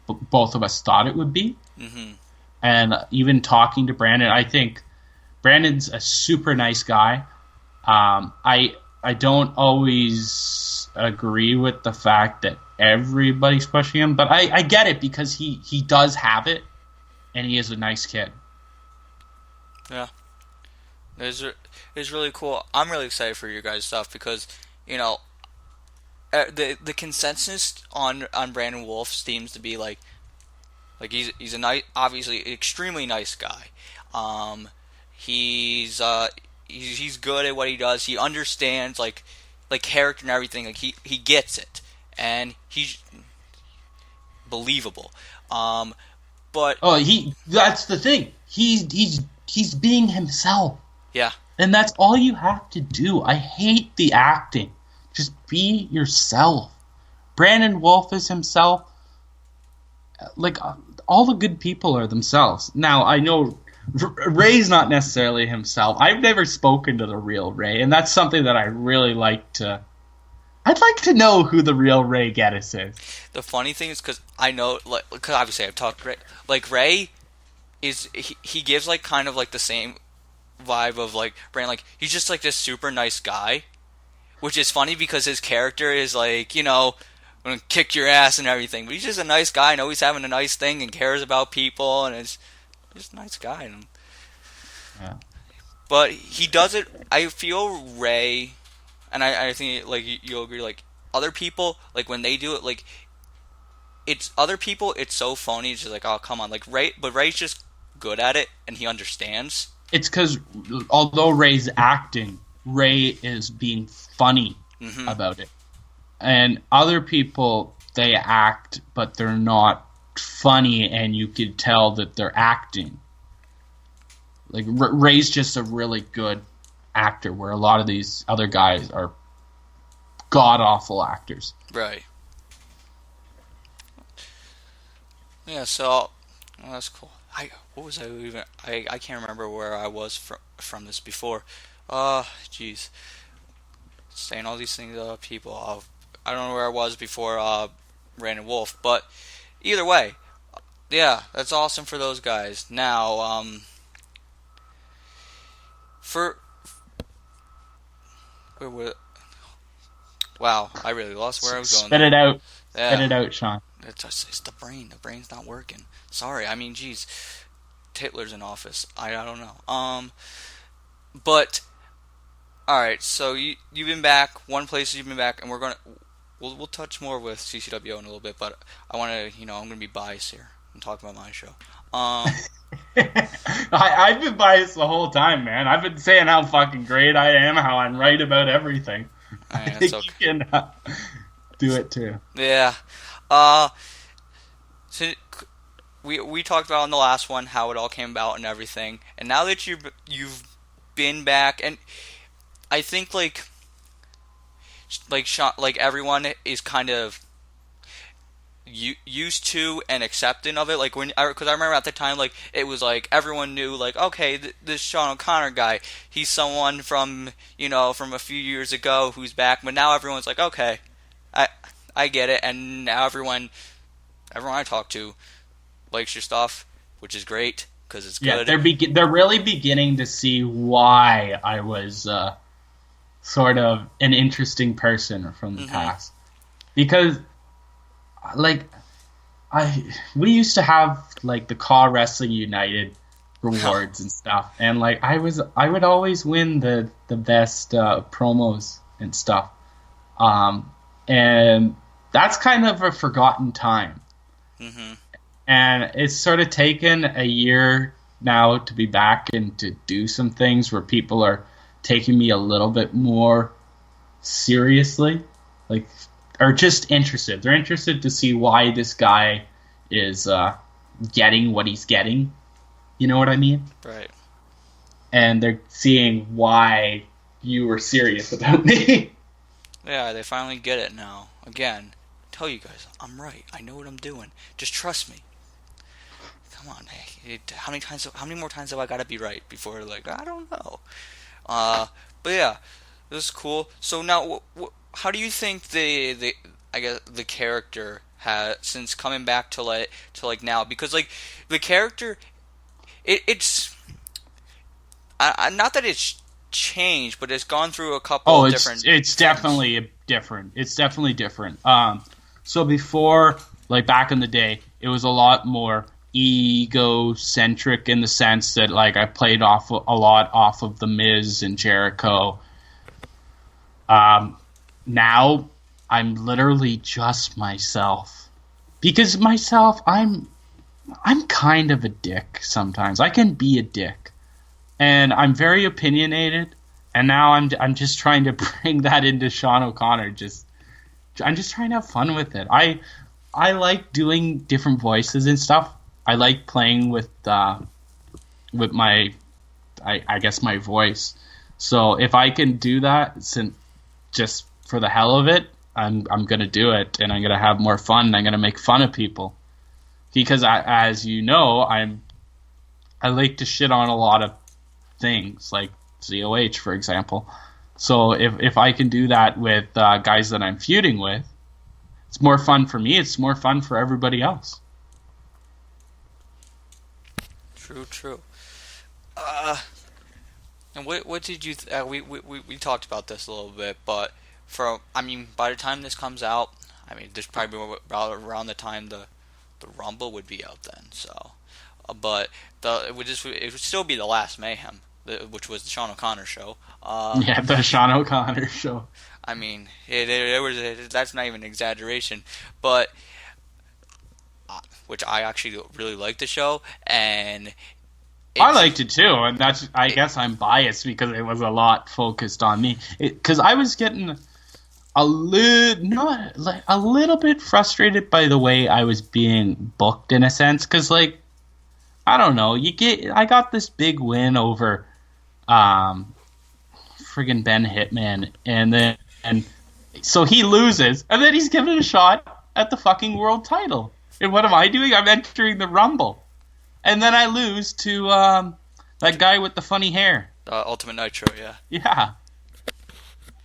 both of us thought it would be. Mm-hmm. And even talking to Brandon, I think Brandon's a super nice guy. I don't always agree with the fact that everybody's pushing him, but I get it because he does have it, and he is a nice kid. Yeah, it's really cool. I'm really excited for your guys' stuff because, you know, the consensus on Brandon Wolf seems to be like he's a nice, obviously extremely nice guy. He's good at what he does. He understands like character and everything. Like he gets it, and he's believable. But that's the thing. He's being himself. yeah, And that's all you have to do. I hate the acting. Just be yourself. Brandon Wolf is himself. Like, all the good people are themselves. Now, I know Ray's not necessarily himself. I've never spoken to the real Ray, and that's something that I really like to... I'd like to know who the real Ray Geddes is. the funny thing is because I know, like, because obviously I've talked to Ray. Like Ray is he gives like kind of like the same vibe of like Brandon. Like he's just like this super nice guy, which is funny because his character is like, you know, gonna kick your ass and everything. But he's just a nice guy and always having a nice thing and cares about people, and it's just a nice guy. And, Yeah. but he does it. I feel Ray, and I think like you'll agree. Like other people, like when they do it, like it's other people. It's so phony. It's just like, oh come on, like Ray. But Ray's just good at it, and he understands. It's because although Ray's acting, Ray is being funny about it. And other people they act, but they're not funny, and you could tell that they're acting. Like Ray's just a really good actor, where a lot of these other guys are god awful actors. Right. Yeah. So that's cool. What was I even? I can't remember where I was from this before. Jeez. Saying all these things to people. I don't know where I was before Brandon Wolf, but either way, yeah, that's awesome for those guys. Now, for wow, I really lost where I was going. Spit it out. Yeah. Spit it out, Shawn. It's the brain. The brain's not working. Sorry. I mean, geez, Hitler's in office. I don't know. But all right. So you've been back. One place you've been back, and we'll touch more with CCWO in a little bit. But I want to, I'm gonna be biased here. I'm talking about my show. I've been biased the whole time, man. I've been saying how fucking great I am, how I'm right about everything. I think okay. You can do it too. Yeah. So we talked about in the last one how it all came about and everything, and now that you've been back, and I think like Shawn, like everyone is kind of used to and accepting of it, like because I remember at the time, like it was like everyone knew, like, okay, this Shawn O'Connor guy, he's someone from from a few years ago who's back, but now everyone's like, okay, I get it, and now everyone I talk to likes your stuff, which is great because it's good. Yeah, they're really beginning to see why I was sort of an interesting person from the past, because like we used to have like the CAW Wrestling United rewards and stuff, and like I would always win the best promos and stuff, and that's kind of a forgotten time. And it's sort of taken a year now to be back and to do some things where people are taking me a little bit more seriously, like, are just interested. They're interested to see why this guy is getting what he's getting. You know what I mean? Right. And they're seeing why you were serious about me. Yeah, they finally get it now. Again, tell you guys, I'm right. I know what I'm doing. Just trust me. Come on, hey. How many more times have I got to be right before, like, I don't know. But yeah, this is cool. So now, how do you think the character has, since coming back to now? Because like the character, it's not that it's changed, but it's gone through a couple of different. It's definitely different. It's definitely different. So before, like back in the day, it was a lot more egocentric in the sense that like I played a lot off of the Miz and Jericho. Now I'm literally just myself, because I'm kind of a dick sometimes. I can be a dick, and I'm very opinionated. And now I'm just trying to bring that into Shawn O'Connor. I'm just trying to have fun with it. I like doing different voices and stuff. I like playing with my, I guess, my voice. So if I can do that, just for the hell of it, I'm gonna do it, and I'm gonna have more fun. And I'm gonna make fun of people, because as you know, I like to shit on a lot of things, like COH, for example. So if I can do that with guys that I'm feuding with, it's more fun for me. It's more fun for everybody else. True. And what did you? We talked about this a little bit, but by the time this comes out, there's probably around the time the Rumble would be out then. So, but it would still be the last Mayhem, which was the Shawn O'Connor show. Yeah, the Shawn O'Connor show. That's not even an exaggeration, but which I actually really liked the show, and I liked it too, and I guess I'm biased because it was a lot focused on me. Because I was getting not like a little bit frustrated by the way I was being booked in a sense, because like I don't know, I got this big win over um friggin' Ben Hitman, and so he loses, and then he's given a shot at the fucking world title. And what am I doing? I'm entering the Rumble, and then I lose to that guy with the funny hair. Ultimate Nitro, yeah. Yeah.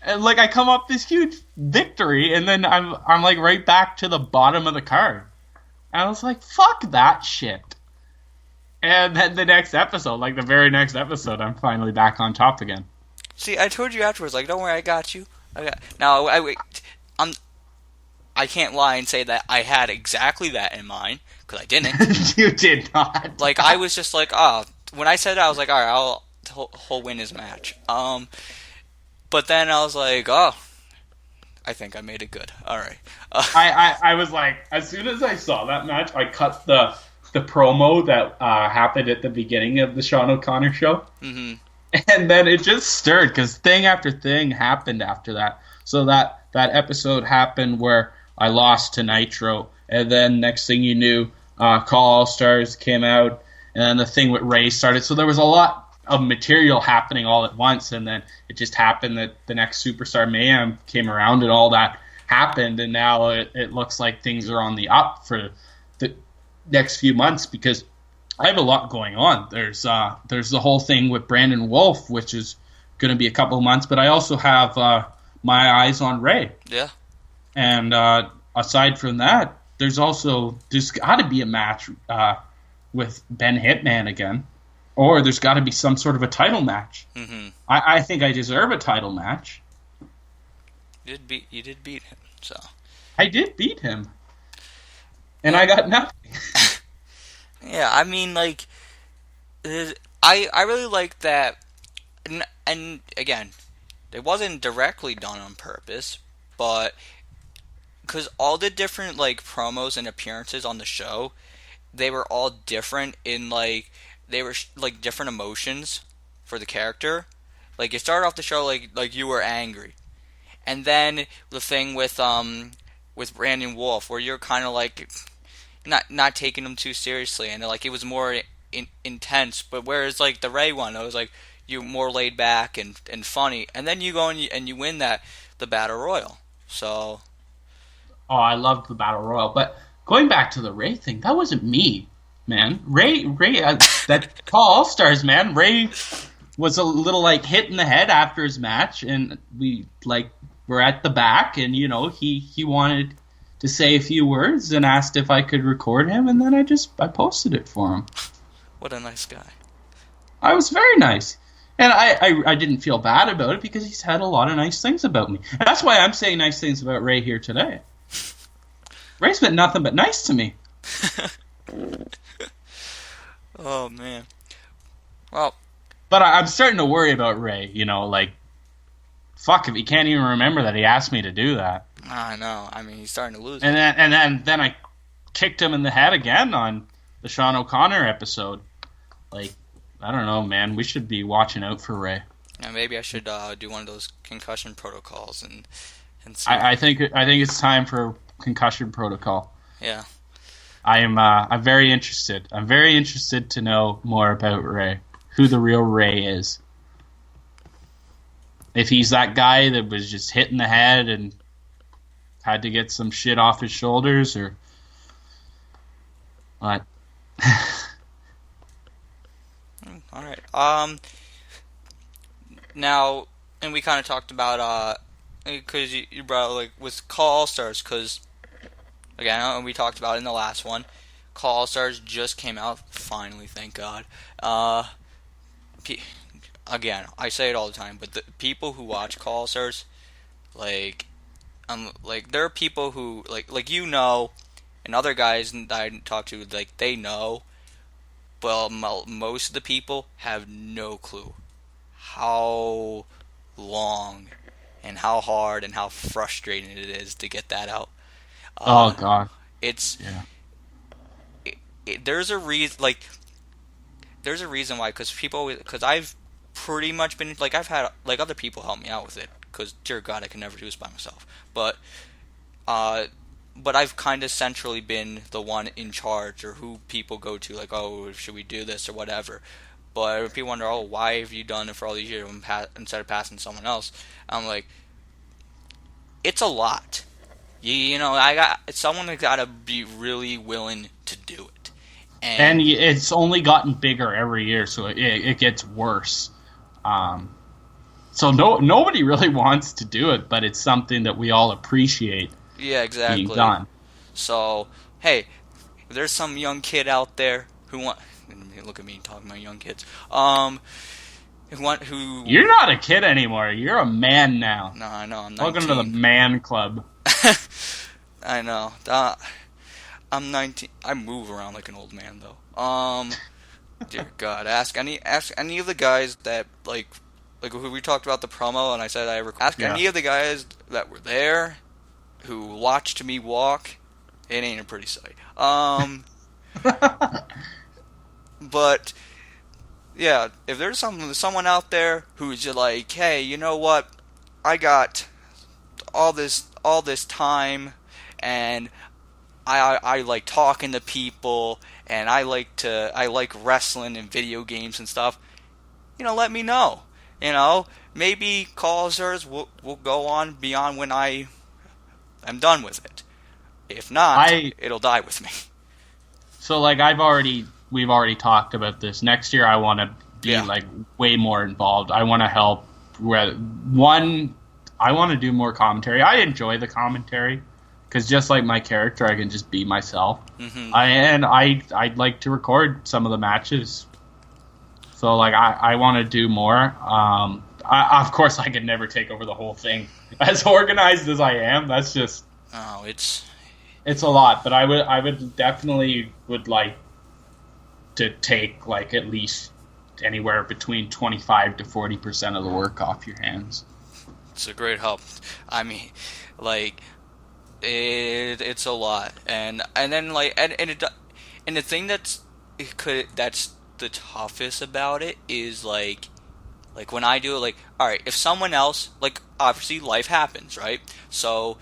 And like I come up this huge victory, and then I'm like right back to the bottom of the card. And I was like, fuck that shit. And then the next episode, like the very next episode, I'm finally back on top again. See, I told you afterwards, like, don't worry, I got you. Now, I'm, I can't lie and say that I had exactly that in mind, because I didn't. You did not. Like, I was just like, oh, when I said that, I was like, all right, he'll win his match. But then I was like, oh, I think I made it good. All right. I was like, as soon as I saw that match, I cut the promo that happened at the beginning of the Shawn O'Connor show. Mm-hmm. And then it just stirred, because thing after thing happened after that. So that episode happened where I lost to Nitro, and then next thing you knew, CAW All Stars came out, and then the thing with Ray started. So there was a lot of material happening all at once, and then it just happened that the next Superstar Mayhem came around, and all that happened, and now it looks like things are on the up for the next few months, because I have a lot going on. There's the whole thing with Brandon Wolf, which is going to be a couple of months, but I also have my eyes on Ray. Yeah. And aside from that, there's got to be a match with Ben Hitman again, or there's got to be some sort of a title match. Mm-hmm. I think I deserve a title match. You did beat him, so. I did beat him, and I got nothing. Yeah, I mean, like, I really like that, and again, it wasn't directly done on purpose, but because all the different like promos and appearances on the show, they were all different in like they were like different emotions for the character. Like, it started off the show like you were angry, and then the thing with Brandon Wolf, where you're kind of like not taking him too seriously, and like it was more intense. But whereas like the Ray one, it was like you more laid back and funny, and then you go and you win the Battle Royal. So, oh, I loved the Battle Royal, but going back to the Ray thing, that wasn't me, man. Ray, that CAW All Stars, man. Ray was a little like hit in the head after his match, and we like were at the back, and you know he wanted to say a few words and asked if I could record him, and then I posted it for him. What a nice guy. I was very nice. And I didn't feel bad about it, because he's had a lot of nice things about me. And that's why I'm saying nice things about Ray here today. Ray's been nothing but nice to me. Oh, man. Well, but I'm starting to worry about Ray, you know, like, fuck, if he can't even remember that he asked me to do that. I know. I mean, he's starting to lose. And then I kicked him in the head again on the Shawn O'Connor episode. Like, I don't know, man. We should be watching out for Ray. Yeah, maybe I should do one of those concussion protocols and see. I think it's time for concussion protocol. Yeah. I'm very interested. I'm very interested to know more about Ray, who the real Ray is. If he's that guy that was just hit in the head and had to get some shit off his shoulders, or what? All right. Now, and we kind of talked about because you brought like with CAW All Stars, because again, and we talked about it in the last one. CAW All Stars just came out finally, thank God. Again, I say it all the time, but the people who watch CAW All Stars, like there are people who like you know, and other guys that I talk to, like they know. Well, most of the people have no clue how long and how hard and how frustrating it is to get that out. Oh God, it's yeah. There's a reason, why, because I've pretty much been like I've had like other people help me out with it, because dear God, I can never do this by myself. Uh, but I've kind of centrally been the one in charge, or who people go to, like, oh, should we do this or whatever. But when people wonder, oh, why have you done it for all these years instead of passing to someone else? I'm like, it's a lot. You know, someone has got to be really willing to do it. And it's only gotten bigger every year, so it gets worse. So nobody really wants to do it, but it's something that we all appreciate. Yeah, exactly. Being done. So, hey, if there's some young kid out there who look at me talking about young kids. Who You're not a kid anymore. You're a man now. No, I know. I'm 19. Welcome to the man club. I know. I'm 19. I move around like an old man, though. Dear God, ask any of the guys that like who we talked about the promo, and I said any of the guys that were there who watched me walk. It ain't a pretty sight. But yeah, if there's someone out there who's just like, hey, you know what? I got all this time, and I like talking to people, and I like wrestling and video games and stuff. You know, let me know. You know, maybe Causers will go on beyond when I am done with it. If not, it'll die with me. So, like, we've already talked about this. Next year, I want to be like way more involved. I want to help. I want to do more commentary. I enjoy the commentary because just like my character, I can just be myself. Mm-hmm. I'd like to record some of the matches. So, like, I want to do more. Of course, I could never take over the whole thing. As organized as I am, that's just... Oh, it's a lot. But I would definitely would like to take, like, at least anywhere between 25 to 40% of the work off your hands. It's a great help. I mean, like, it's a lot. And then, like, and the thing that's the toughest about it is like when I do it, like, all right, if someone else, like, obviously life happens, right? So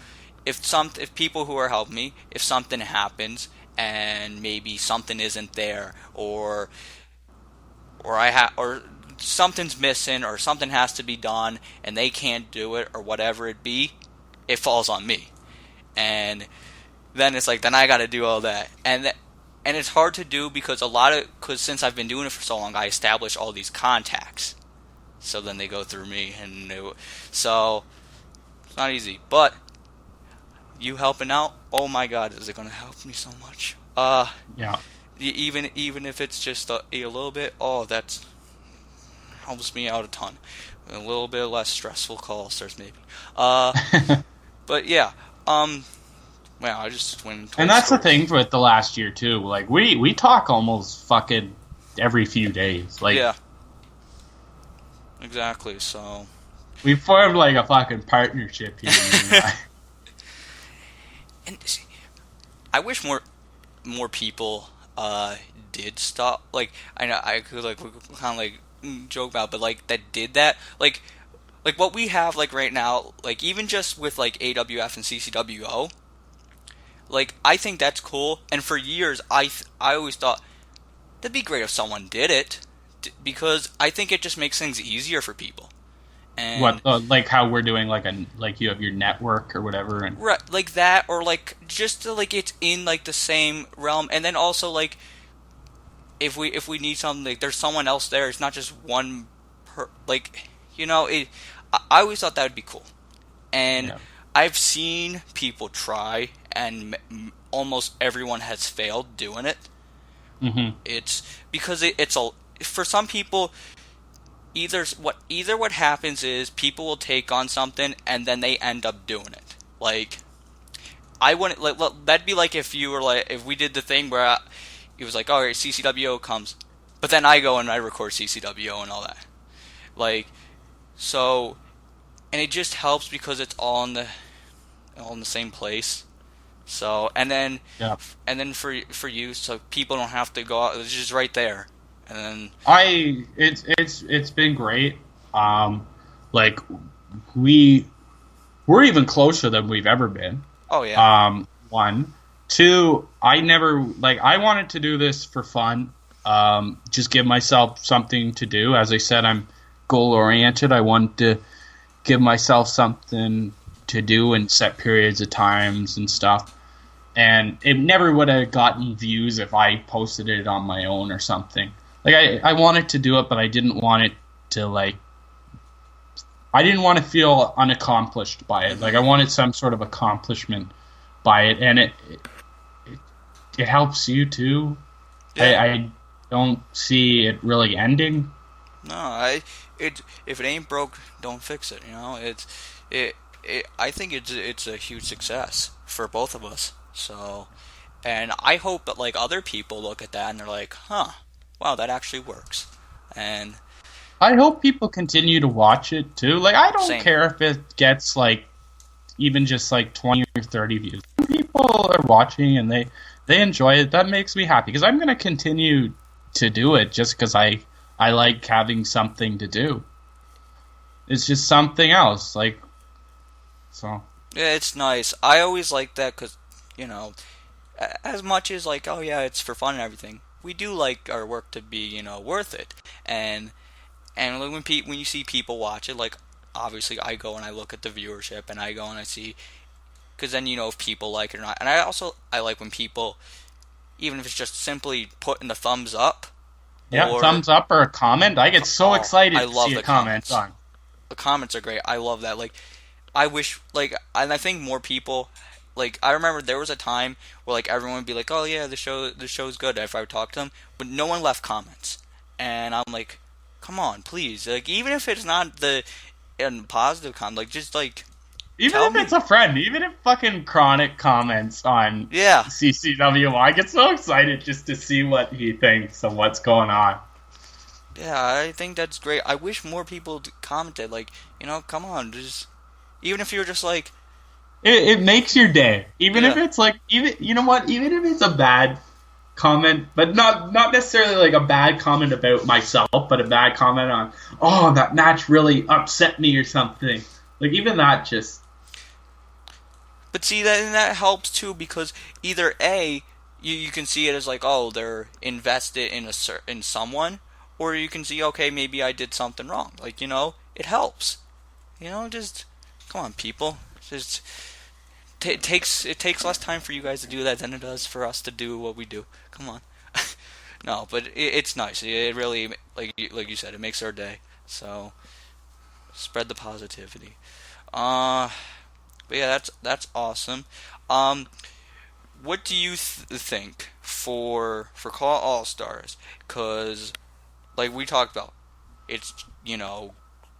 if people who are helping me, if something happens and maybe something isn't there, or something's missing, or something has to be done and they can't do it, or whatever it be, it falls on me. And then it's like, then I got to do all that. And it's hard to do because since I've been doing it for so long, I established all these contacts. So then they go through me, so it's not easy. But you helping out, oh my God, is it going to help me so much? Yeah. Even if it's just a little bit, that helps me out a ton. A little bit less stressful calls, there's maybe. But yeah, well, I just went into and that's stories. The thing with the last year too. Like we talk almost fucking every few days. Like, yeah, exactly. So we formed like a fucking partnership here. And see, I wish more people did stop. Like, I know I could like kind of like joke about, but like that did that. Like what we have like right now, like even just with like AWF and CCWO. Like, I think that's cool, and for years, I always thought, that'd be great if someone did it, because I think it just makes things easier for people. And what, like how we're doing, like you have your network or whatever, and right, like that, or like just to, like it's in like the same realm, and then also like if we need something, like there's someone else there. It's not just one like, you know. I always thought that would be cool, and. Yeah. I've seen people try, and almost everyone has failed doing it. Mm-hmm. It's because for some people, either what happens is people will take on something and then they end up doing it. Like, I wouldn't. That'd be like if you were like, if we did the thing where it was like, all right, CCWO comes, but then I go and I record CCWO and all that. Like, so. And it just helps because it's all in the same place. So and then for you, so people don't have to go out. It's just right there. And then it's been great. Like we're even closer than we've ever been. Oh yeah. One, two. I wanted to do this for fun. Just give myself something to do. As I said, I'm goal oriented. I want to give myself something to do in set periods of times and stuff. And it never would have gotten views if I posted it on my own or something. Like I wanted to do it, but I didn't want it to I didn't want to feel unaccomplished by it. Like I wanted some sort of accomplishment by it, and it helps you too. Yeah. I don't see it really ending. No, if it ain't broke, don't fix it. You know, I think it's a huge success for both of us. So, and I hope that like other people look at that and they're like, huh, wow, that actually works. And I hope people continue to watch it too. Like I don't same. care if it gets like even just like 20 or 30 views. People are watching and they enjoy it. That makes me happy because I'm going to continue to do it just because I like having something to do. It's just something else. Like, so. Yeah, it's nice. I always like that because, you know, as much as like, oh yeah, it's for fun and everything, we do like our work to be, you know, worth it. And like when you see people watch it, like obviously I go and I look at the viewership and I go and I see, because then you know if people like it or not. And I like when people, even if it's just simply putting the thumbs up, Yeah, or thumbs up or a comment. I get so excited I to love see the a comment comments. on. The comments are great. I love that. Like I wish, like, and I think more people, like, I remember there was a time where like everyone would be like, oh yeah, the show's good if I would talk to them, but no one left comments, and I'm like, come on, please, like even if it's not the positive comment, like just like Even tell if me, it's a friend, even if fucking Chronic comments on yeah, CCWO, I get so excited just to see what he thinks of what's going on. yeah, I think that's great. I wish more people commented, like, you know, come on, just even if you're just like, It makes your day, even if yeah, it's like even you know what, even if it's a bad comment, but not necessarily like a bad comment about myself, but a bad comment on that match really upset me or something. Like even that just but see that helps too because either a you can see it as like, oh, they're invested in in someone, or you can see, okay, maybe I did something wrong. Like, you know, it helps. You know, just come on, people. Just it takes less time for you guys to do that than it does for us to do what we do. Come on. No, but it's nice. It really, like you said, it makes our day. So spread the positivity. Uh, but yeah, that's awesome. Um, what do you think for Call All Stars? Cause like we talked about, it's, you know,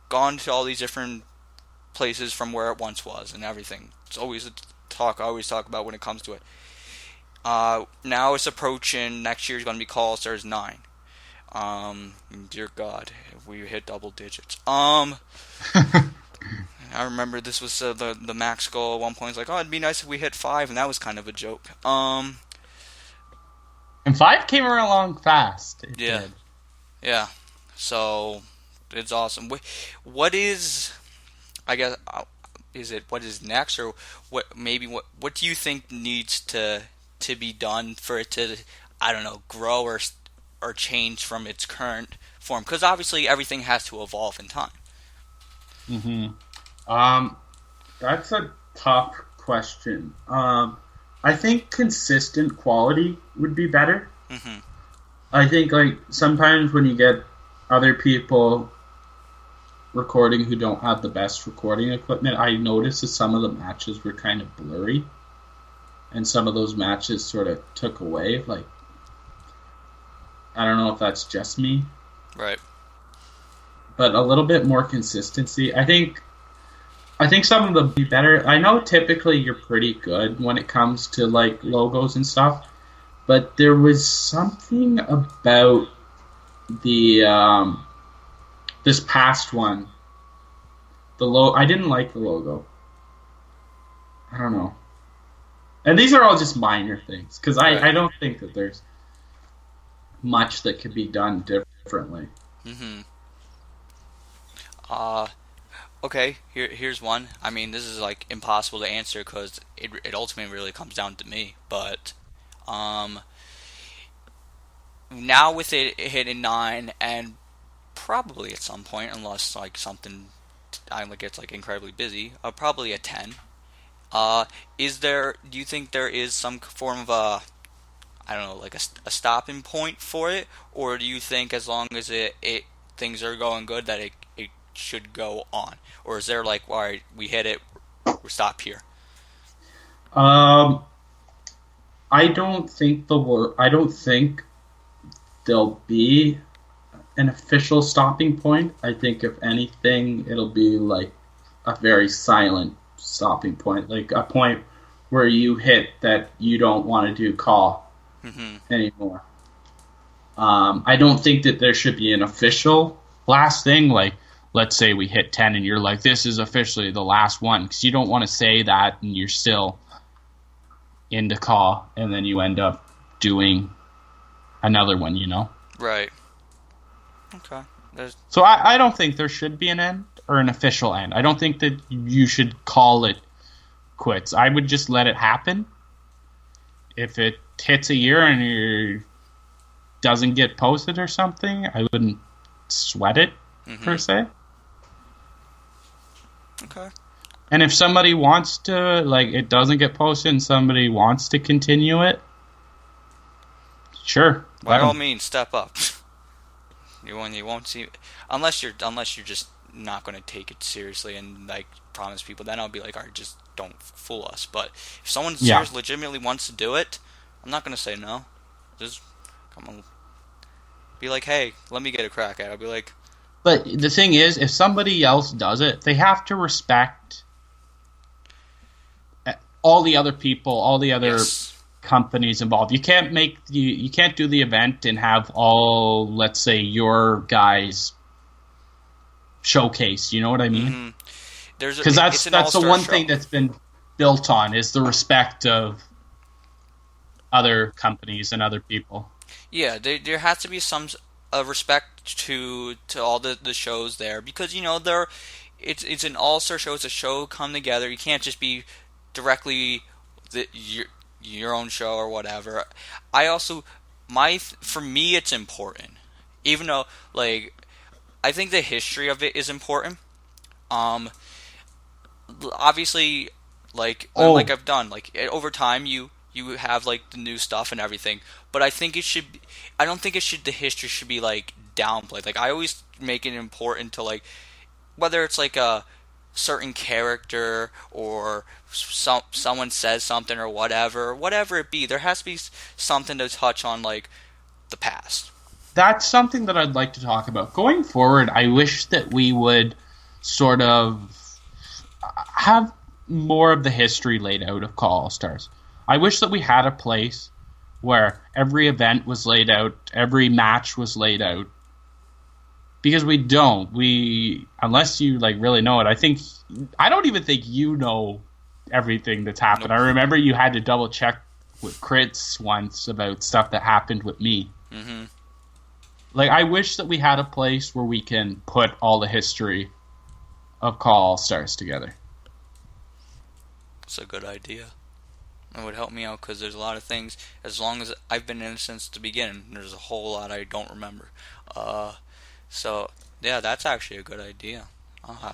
gone to all these different places from where it once was and everything. It's always a talk I always talk about when it comes to it. Now it's approaching. Next year's going to be Call All Stars 9. Dear God, if we hit double digits. I remember this was the max goal at one point. It's like, oh, it'd be nice if we hit 5, and that was kind of a joke. and 5 came along fast. It Yeah, did. yeah. So it's awesome. What is, I guess, is it what is next, or what do you think needs to be done for it to, I don't know, grow or change from its current form? Because obviously everything has to evolve in time. hmm That's a tough question. I think consistent quality would be better. Hmm. I think like sometimes when you get other people recording who don't have the best recording equipment, I noticed that some of the matches were kind of blurry, and some of those matches sort of took away. Like I don't know if that's just me, Right. but a little bit more consistency. I think some of them be better. I know typically you're pretty good when it comes to like logos and stuff, but there was something about the this past one. I didn't like the logo. I don't know. And these are all just minor things because Right. I don't think that there's much that could be done differently. Hmm. Uh, Okay, here's one. I mean, this is like impossible to answer because it ultimately really comes down to me. But um, now with it hitting 9, and probably at some point, unless like something I like gets like incredibly busy, probably a 10. Uh, is there? Do you think there is some form of a, I don't know, like a stopping point for it, or do you think as long as it things are going good that it should go on, or is there like, all right, we hit it, we stop here? Um, I don't think I don't think there'll be an official stopping point. I think if anything, it'll be like a very silent stopping point, like a point where you hit that you don't want to do CAW Hmm. anymore. I don't think that there should be an official last thing. Like, let's say we hit 10 and you're like, this is officially the last one. Because you don't want to say that and you're still into CAW and then you end up doing another one, you know? Right. Okay. There's. So I don't think there should be an end or an official end. I don't think that you should call it quits. I would just let it happen. If it hits a year and it doesn't get posted or something, I wouldn't sweat it per Hmm. se. Okay. And if somebody wants to, like, it doesn't get posted and somebody wants to continue it, sure, By let all them. means, step up. You won't see, unless you're just not going to take it seriously and like promise people. Then I'll be like, all right, just don't fool us. But if someone Yeah. seriously, legitimately wants to do it, I'm not going to say no. Just come on, be like, hey, let me get a crack at it. I'll be like, But the thing is, if somebody else does it, they have to respect all the other people, all the other yes. companies involved. You can't do the event and have all, let's say, your guys showcase. You know what I mean? Hmm. There's Because it's an that's the all-star one show. thing that's been built on is the respect of other companies and other people. Yeah, there has to be some respect to all the shows there because they're it's an all-star show. It's a show come together. You can't just be directly your own show or whatever. I also for me it's important, even though like I think the history of it is important. Um, Obviously, like Oh, I've done over time you have like the new stuff and everything, but I don't think it should the history should be like downplayed. Like I always make it important to like whether it's like a certain character or someone says something or whatever it be, there has to be something to touch on like the past. that's something that I'd like to talk about. Going forward, I wish that we would sort of have more of the history laid out of Call All Stars. I wish that we had a place where every event was laid out, every match was laid out. Because we don't. We unless you like really know it. I don't even think you know everything that's happened. Nope. I remember you had to double check with Crits once about stuff that happened with me. Hmm. Like I wish that we had a place where we can put all the history of Call All Stars together. It's a good idea. It would help me out because there's a lot of things. As long as I've been in it since the beginning, there's a whole lot I don't remember. Uh, so yeah, that's actually a good idea. Uh,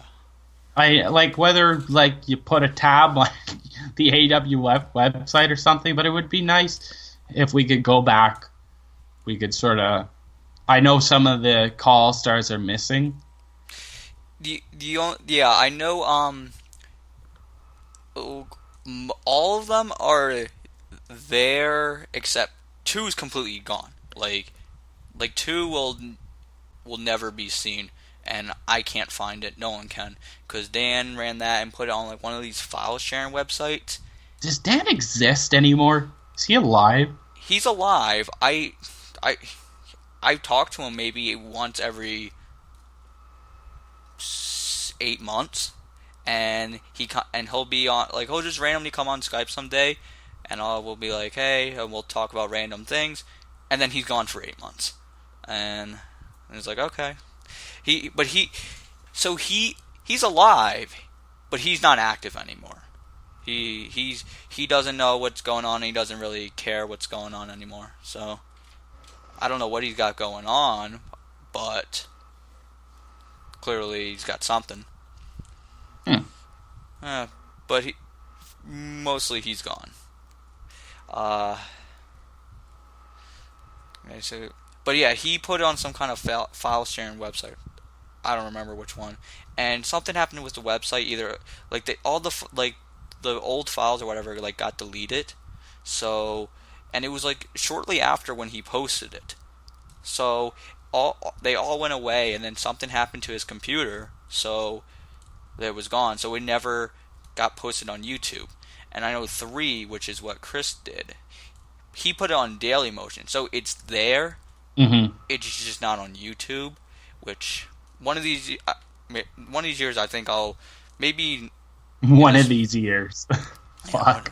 I like whether like you put a tab on the AWF website or something, but it would be nice if we could go back. We could sort of. I know some of the call stars are missing. yeah, I know. All of them are there except two is completely gone. Like two will never be seen, and I can't find it. No one can because Dan ran that and put it on like one of these file sharing websites. Does Dan exist anymore? Is he alive? He's alive. I I talk to him maybe once every 8 months, and he'll be on like he'll just randomly come on Skype someday, and we'll be like, hey, and we'll talk about random things, and then he's gone for 8 months, and it's like okay, he but he so he's alive, but he's not active anymore. He doesn't know what's going on. And he doesn't really care what's going on anymore. So I don't know what he's got going on, but clearly he's got something. Hmm. But mostly he's gone. Uh, okay, so, but yeah, he put it on some kind of file sharing website. I don't remember which one. And something happened with the website. Either like all the like the old files or whatever like got deleted. So, and it was like shortly after when he posted it. So they all went away, and then something happened to his computer. So it was gone. So it never got posted on YouTube. And I know 3, which is what Chris did. He put it on Daily Motion, so it's there. Mm-hmm. It's just not on YouTube. Which one of these years, I think I'll maybe One of these years. Fuck.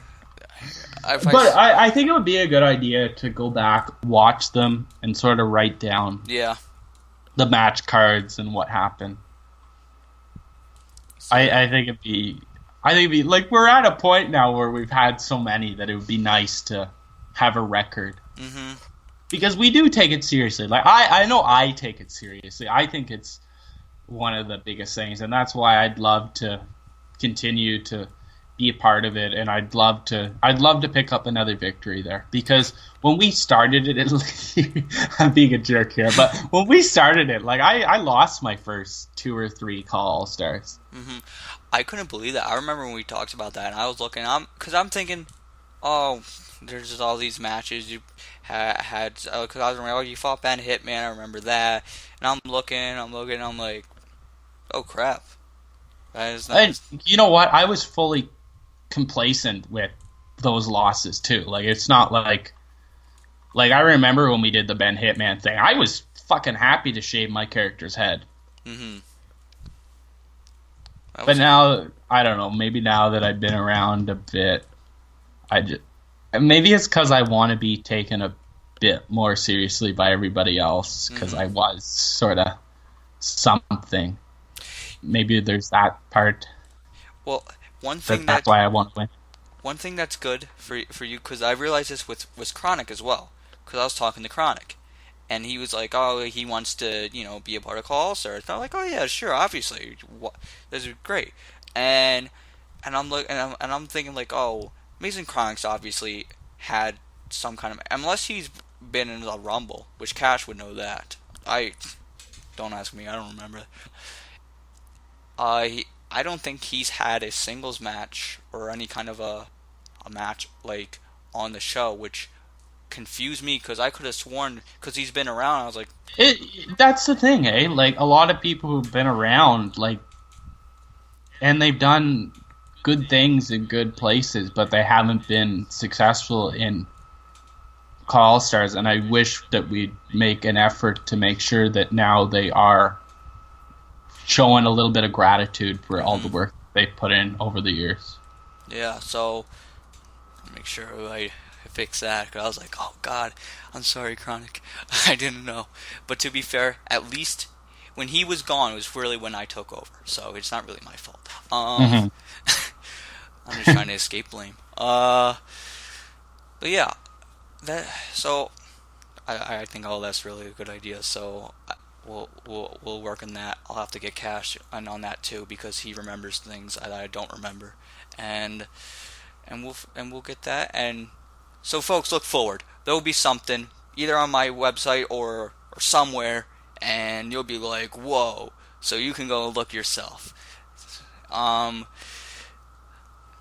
But I think it would be a good idea to go back, watch them, and sort of write down the match cards and what happened. So, I think it'd be like we're at a point now where we've had so many that it would be nice to have a record. Mm-hmm. Because we do take it seriously. Like I know I take it seriously. I think it's one of the biggest things, and that's why I'd love to continue to be a part of it, and I'd love to pick up another victory there. Because when we started it, I'm being a jerk here, but when we started it, like I lost my first 2 or 3 CAW All-Stars. Mm-hmm. I couldn't believe that. I remember when we talked about that, and I was looking, because I'm thinking, oh, there's just all these matches you had, because I was remembering, oh, you fought Ben Hitman, I remember that, and I'm looking, I'm like, oh crap, that is nice. And you know what? I was fully complacent with those losses too. Like it's not like I remember when we did the Ben Hitman thing, I was fucking happy to shave my character's head. Mm-hmm. But now, I don't know, maybe now that I've been around a bit, maybe it's because I want to be taken a bit more seriously by everybody else, because I was sort of something. Maybe there's that part. Well, one thing that's why I want to win. One thing that's good for you, because I realized this with Chronic as well, because I was talking to Chronic, and he was like, oh, he wants to, be a part of CAW All-Stars. And I'm like, oh yeah, sure, obviously, this is great. And I'm like, and I'm thinking like, oh, Mason Chronic's obviously had some kind of, unless he's been in the Rumble, which Cash would know that. Don't ask me, I don't remember. I don't think he's had a singles match or any kind of a match like on the show, which confused me because I could have sworn, because he's been around, I was like, that's the thing, eh? Like a lot of people who've been around, like, and they've done good things in good places, but they haven't been successful in CAW All-Stars, and I wish that we'd make an effort to make sure that now they are showing a little bit of gratitude for all the work they've put in over the years. Yeah, so I'll make sure I fix that, because I was like, oh god, I'm sorry, Chronic, I didn't know. But to be fair, at least when he was gone, it was really when I took over, so it's not really my fault. I'm just trying to escape blame. But yeah, so I think all that's really a good idea. So we'll work on that. I'll have to get Cash on that too, because he remembers things that I don't remember, and we'll get that. And so folks, look forward. There will be something either on my website or somewhere, and you'll be like, whoa. So you can go look yourself.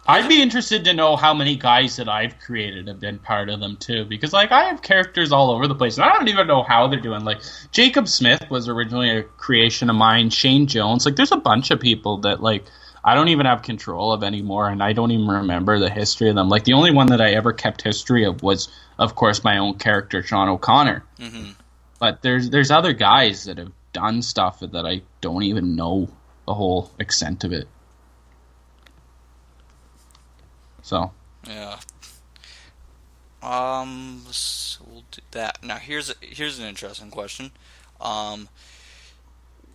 I'd be interested to know how many guys that I've created have been part of them too, because like I have characters all over the place, and I don't even know how they're doing. Like Jacob Smith was originally a creation of mine. Shane Jones, like there's a bunch of people that like I don't even have control of anymore, and I don't even remember the history of them. Like the only one that I ever kept history of was, of course, my own character, Shawn O'Connor. Mm-hmm. But there's other guys that have done stuff that I don't even know the whole extent of it. So yeah, so we'll do that. Now here's an interesting question.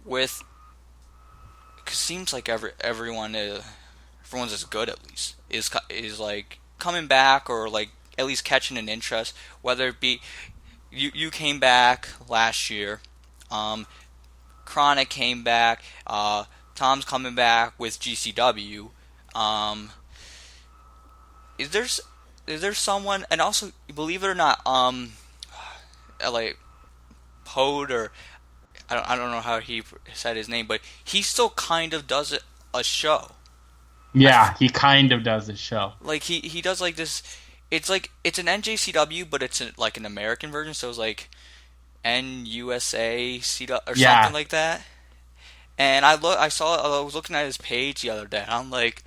With seems like everyone's as good at least is like coming back or like at least catching an interest. Whether it be you came back last year, Chronic came back, Tom's coming back with GCW. Um, is there is there someone, and also believe it or not, like Pode, or I don't know how he said his name, but he still kind of does a show. Yeah, he kind of does his show. Like he does like this. It's like it's an NJCW, but it's like an American version. So it's like NUSA CW or something like that. And I was looking at his page the other day, and I'm like,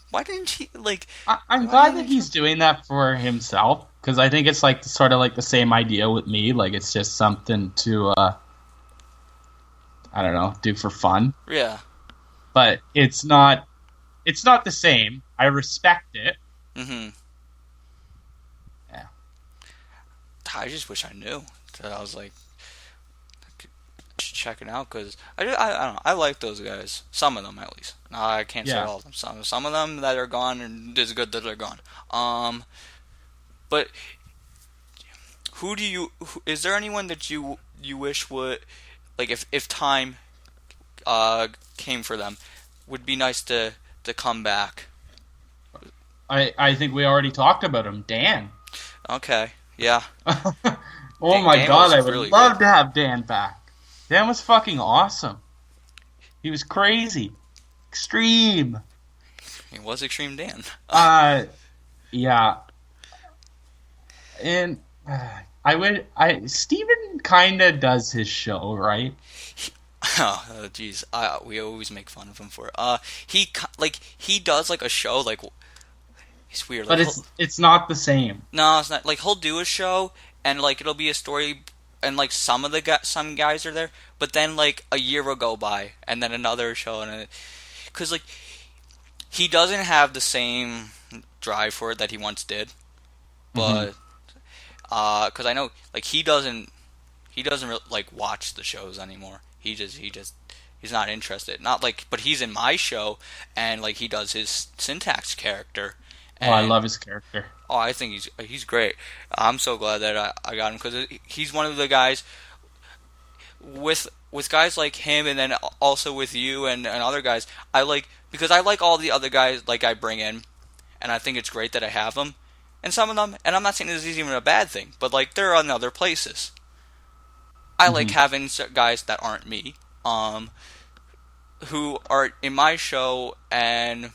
why didn't he like? I'm glad that he's doing that for himself, because I think it's like sort of like the same idea with me. Like it's just something to I don't know, do for fun. Yeah. But it's not the same. I respect it. Mm-hmm. Yeah. I just wish I knew. So I was like, check it out, because I don't know. I like those guys. Some of them at least. No, I can't say all of them. Some of them that are gone and it's good that they're gone. But is there anyone that you wish would, like, if time came for them, would be nice to come back? I think we already talked about him, Dan. Okay, yeah. Oh my God, I would love to have Dan back. Dan was fucking awesome. He was crazy. Extreme. He was Extreme Dan. Yeah. And Steven kind of does his show, right? Oh, jeez. We always make fun of him for it. He does like a show, like, it's weird. Like, but it's not the same. No, it's not. Like, he'll do a show, and like it'll be a story, and like some guys are there, but then like a year will go by, and then another show, and because like he doesn't have the same drive for it that he once did, but because I know like he doesn't really, like, watch the shows anymore. He's not interested. Not like, but he's in my show, and like he does his Syntax character. And, I love his character. Oh, I think he's great. I'm so glad that I got him, because he's one of the guys with guys like him, and then also with you and other guys. I like, because I like all the other guys like I bring in, and I think it's great that I have them. And some of them, and I'm not saying this is even a bad thing, but like they're in other places. I like having guys that aren't me, who are in my show and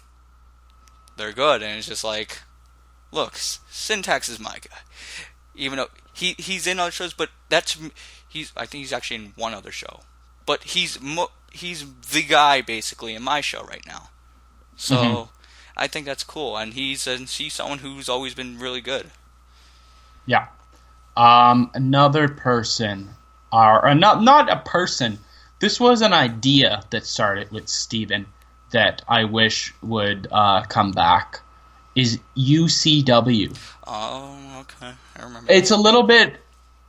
they're good, and it's just like, look, Syntax is my guy, even though he's in other shows, but I think he's actually in one other show, but he's the guy basically in my show right now. So I think that's cool, and he's someone who's always been really good. Yeah. Another person, or not a person. This was an idea that started with Steven that I wish would come back, is UCW. Oh, okay. I remember. It's a little bit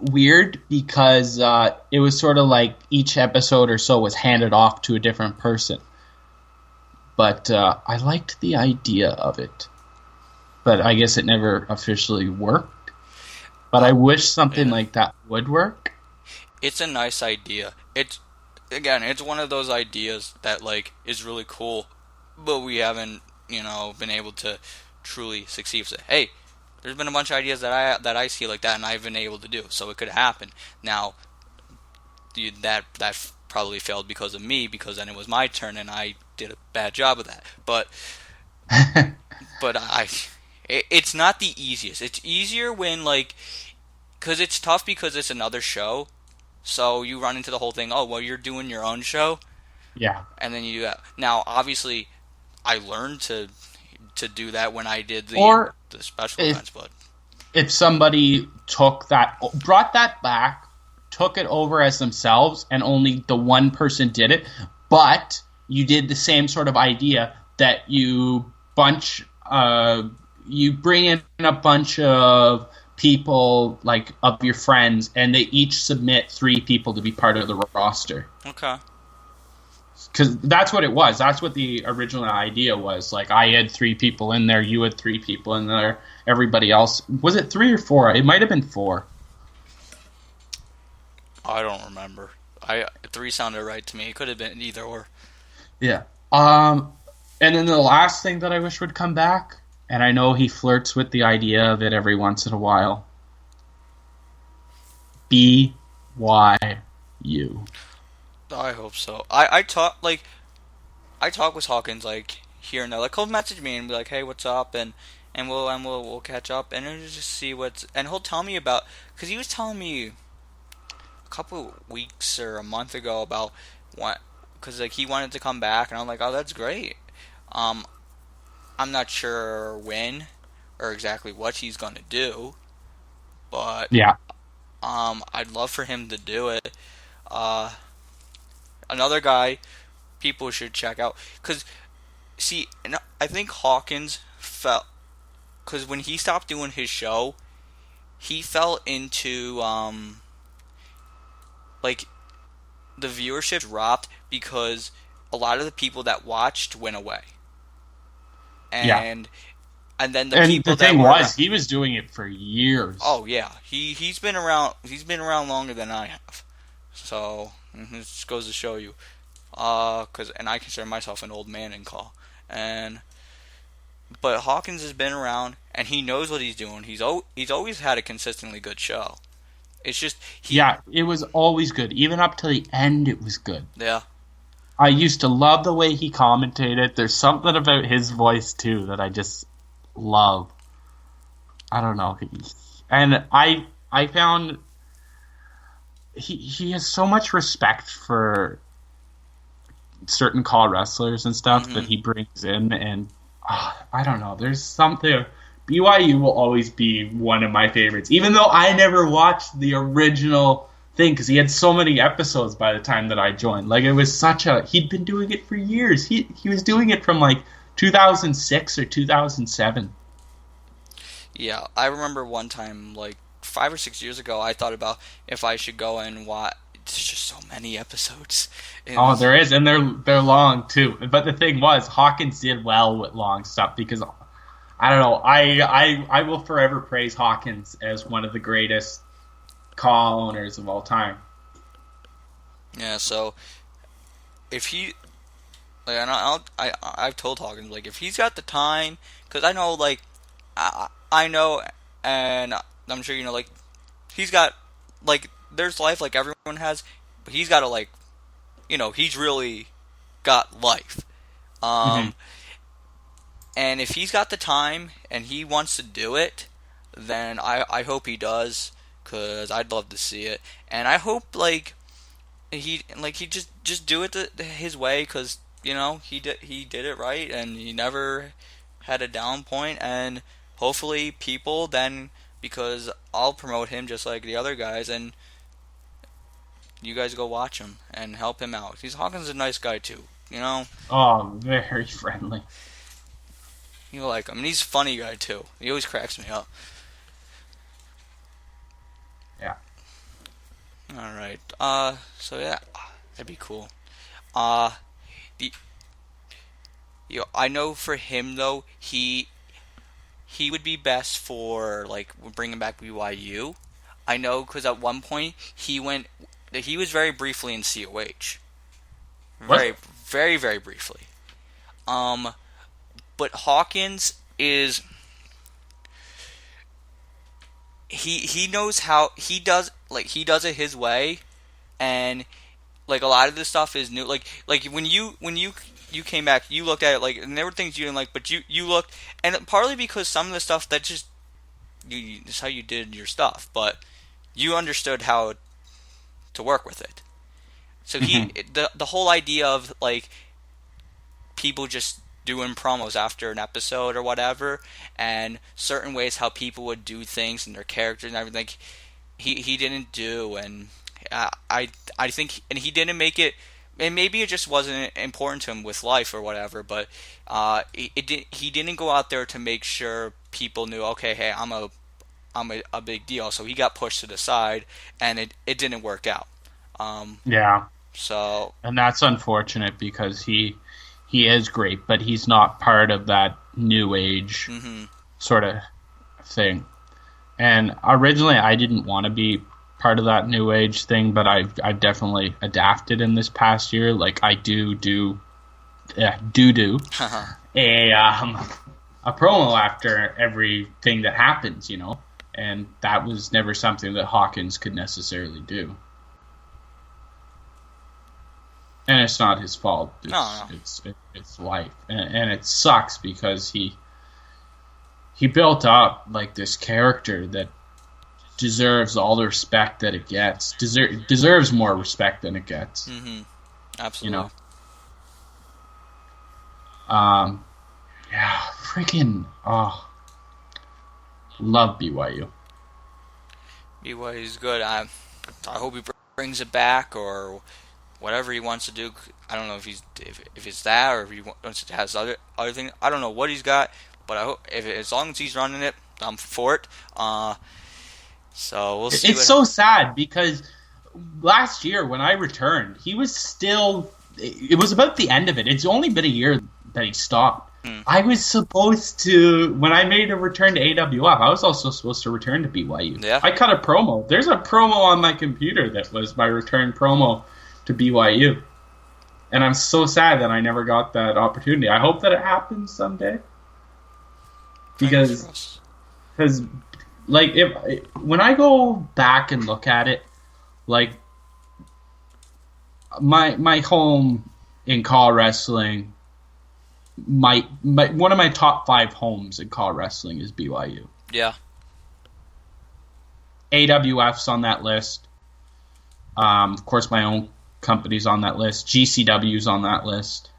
weird because it was sort of like each episode or so was handed off to a different person. But I liked the idea of it. But I guess it never officially worked. But I wish something like that would work. It's a nice idea. It's one of those ideas that like is really cool, but we haven't, been able to truly succeed. So, hey, there's been a bunch of ideas that I see like that, and I've been able to do. So it could happen. Now, that probably failed because of me, because then it was my turn and I did a bad job of that. But it's not the easiest. It's easier when because it's tough because it's another show. So you run into the whole thing, oh, well, you're doing your own show? Yeah. And then you do that. Now, obviously, I learned to do that when I did the special events. But if somebody brought that back, took it over as themselves, and only the one person did it, but you did the same sort of idea that you bring in a bunch of people, like, of your friends, and they each submit 3 people to be part of the roster. Okay. because that's what it was. That's what the original idea was. Like, I had 3 people in there, you had 3 people in there, everybody else. Was it 3 or 4? It might have been 4. I don't remember. Three sounded right to me. It could have been either or. Yeah. And then the last thing that I wish would come back, and I know he flirts with the idea of it every once in a while. BYU. I hope so. I talk with Hawkins like here and there. Like he'll message me and be like, "Hey, what's up?" and we'll catch up and we'll just see what's and he'll tell me about because he was telling me a couple of weeks or a month ago about what because like he wanted to come back and I'm like, "Oh, that's great." Um, I'm not sure when or exactly what he's gonna do, but Yeah. I'd love for him to do it. Uh, Another guy people should check out because see, and I think Hawkins felt because when he stopped doing his show, he fell into like the viewership dropped because a lot of the people that watched went away, Yeah. and then the And the people that thing were around, was, he was doing it for years. oh yeah, he's been around longer than I have, so it just goes to show you, cause and I consider myself an old man in CAW, and but Hawkins has been around and he knows what he's doing. He's always had a consistently good show. It's just he Yeah, it was always good. Even up to the end, it was good. yeah I used to love the way he commentated. There's something about his voice, too, that I just love. I don't know. And I found he has so much respect for certain CAW wrestlers and stuff that hmm he brings in, and I don't know. There's something. BYU will always be one of my favorites, even though I never watched the original thing because he had so many episodes by the time that I joined. Like it was such a he'd been doing it for years. He was doing it from like 2006 or 2007. yeah. I remember one time like 5 or 6 years ago, I thought about if I should go and watch. There's just so many episodes. Oh, And there is, and they're long too. But the thing was, Hawkins did well with long stuff because I don't know. I will forever praise Hawkins as one of the greatest call owners of all time. yeah, so if he like, and I've told Hawkins like if he's got the time, because I know like I know, and I'm sure you know like he's got like there's life like everyone has, but he's got to like he's really got life. Hmm. Um, and if he's got the time and he wants to do it, then I hope he does, cause I'd love to see it, and I hope he just do it his way, cause he did it right and he never had a down point, and hopefully people then because I'll promote him just like the other guys, and you guys go watch him and help him out. He's Hawkins is a nice guy too, you know. Oh, very friendly. You like him, and he's a funny guy too. He always cracks me up. Yeah. All right. So yeah, that'd be cool. Uh, the I know for him though, he would be best for like bringing back BYU. I know because at one point he was very briefly in COH, Was very it? very very briefly. Um, but Hawkins is he knows how he does it his way, and like a lot of this stuff is new. Like when you came back, you looked at it like, and there were things you didn't like, but you looked, and partly because some of the stuff that just it's how you did your stuff, but you understood how to work with it. So Hmm. the whole idea of like people just doing promos after an episode or whatever, and certain ways how people would do things and their characters and everything, he didn't do, and I think, and he didn't make it. And maybe it just wasn't important to him with life or whatever, but he didn't go out there to make sure people knew. Okay, hey, I'm a big deal. So he got pushed to the side, and it didn't work out. Um, Yeah. So, And that's unfortunate because he is great, but he's not part of that new age hmm sort of thing. And originally, I didn't want to be part of that new age thing, but I've definitely adapted in this past year. Like I do a a promo after everything that happens, and that was never something that Hawkins could necessarily do. And it's not his fault. no, It's life, and it sucks because he built up like this character that deserves all the respect that it gets. Deserves more respect than it gets. You absolutely. know. Yeah, freaking love BYU. BYU's good. I hope he brings it back or whatever he wants to do. I don't know if it's that or if he wants to has other things. I don't know what he's got, but I hope if as long as he's running it, I'm for it. So we'll see It's what. so sad because last year when I returned, he was still. It was about the end of it. It's only been a year that he stopped. I was supposed to, when I made a return to AWF, I was also supposed to return to BYU. Yeah. I cut a promo. There's a promo on my computer that was my return promo to BYU. And I'm so sad that I never got that opportunity. I hope that it happens someday. Because, like, when I go back and look at it, like, my home in CAW Wrestling, one of my top 5 homes in CAW Wrestling is BYU. Yeah. AWF's on that list. Of course, my own company's on that list. GCW's on that list.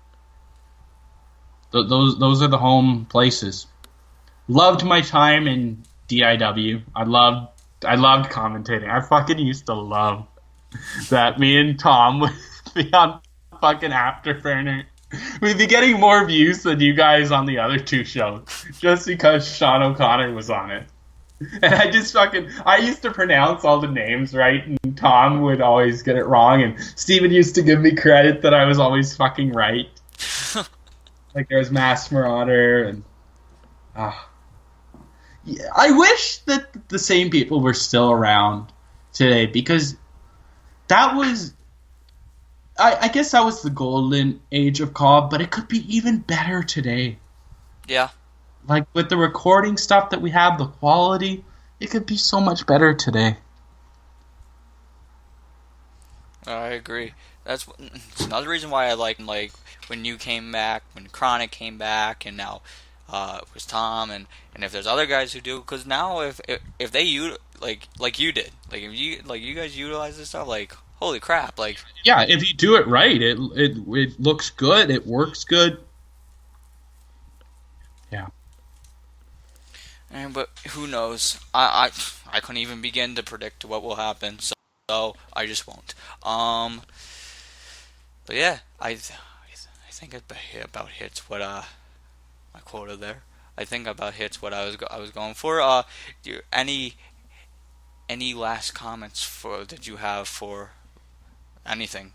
Those are the home places. Loved my time in DIW. I loved commentating. I fucking used to love that. Me and Tom would be on fucking Afterburner. We'd be getting more views than you guys on the other 2 shows just because Shawn O'Connor was on it. And I used to pronounce all the names right, and Tom would always get it wrong, and Steven used to give me credit that I was always fucking right. Like there was Mass Marauder, and yeah, I wish that the same people were still around today, because that was, I guess that was the golden age of CAW, but it could be even better today. Yeah. Like with the recording stuff that we have, the quality, it could be so much better today. I agree. It's another reason why I like when you came back, when Chronic came back, and now it was Tom, and if there's other guys who do, because now if they like you did, like if you guys utilize this stuff, like holy crap, like Yeah, if you do it right, it looks good, it works good. Yeah. but who knows? I couldn't even begin to predict what will happen, so I just won't. But yeah, I think it about hits what my quota there. I think about hits what I was going for. Any last comments that you have for anything?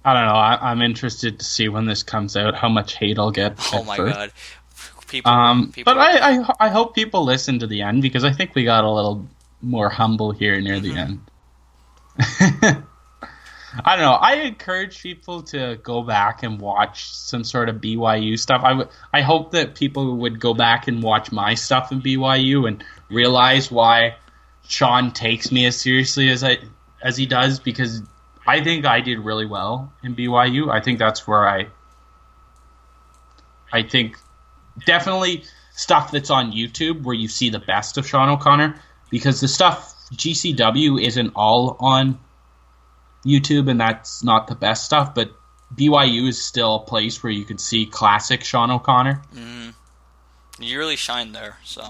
I don't know. I'm interested to see when this comes out how much hate I'll get. Oh at my first. god, people. But I hope people listen to the end, because I think we got a little more humble here near the end. I don't know. I encourage people to go back and watch some sort of BYU stuff. I hope that people would go back and watch my stuff in BYU and realize why Shawn takes me as seriously as he does, because I think I did really well in BYU. I think that's where I think definitely stuff that's on YouTube where you see the best of Shawn O'Connor, because the stuff GCW isn't all on YouTube, and that's not the best stuff, but BYU is still a place where you can see classic Shawn O'Connor. You really shine there, so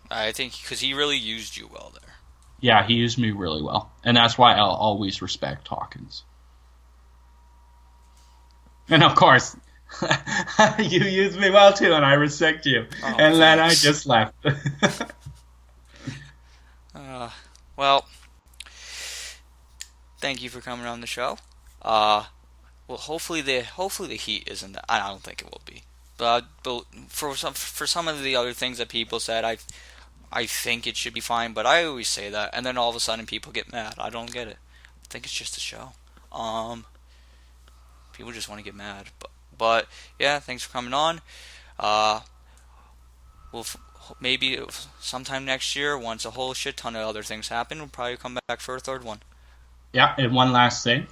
I think because he really used you well there. Yeah, he used me really well, and that's why I'll always respect Hawkins. And of course, you used me well too, and I respect you. Oh, and then I thanks. just left. Well, thank you for coming on the show. Well, hopefully the heat isn't that. I don't think it will be. But for some of the other things that people said, I think it should be fine. But I always say that, and then all of a sudden people get mad. I don't get it. I think it's just a show. People just want to get mad. But yeah, thanks for coming on. Uh, we'll maybe sometime next year, once a whole shit ton of other things happen, we'll probably come back for a third one. Yeah, and one last thing.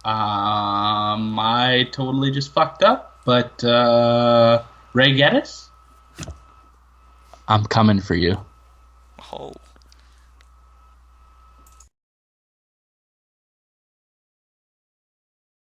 I totally just fucked up, but Ray Geddes, I'm coming for you. Oh.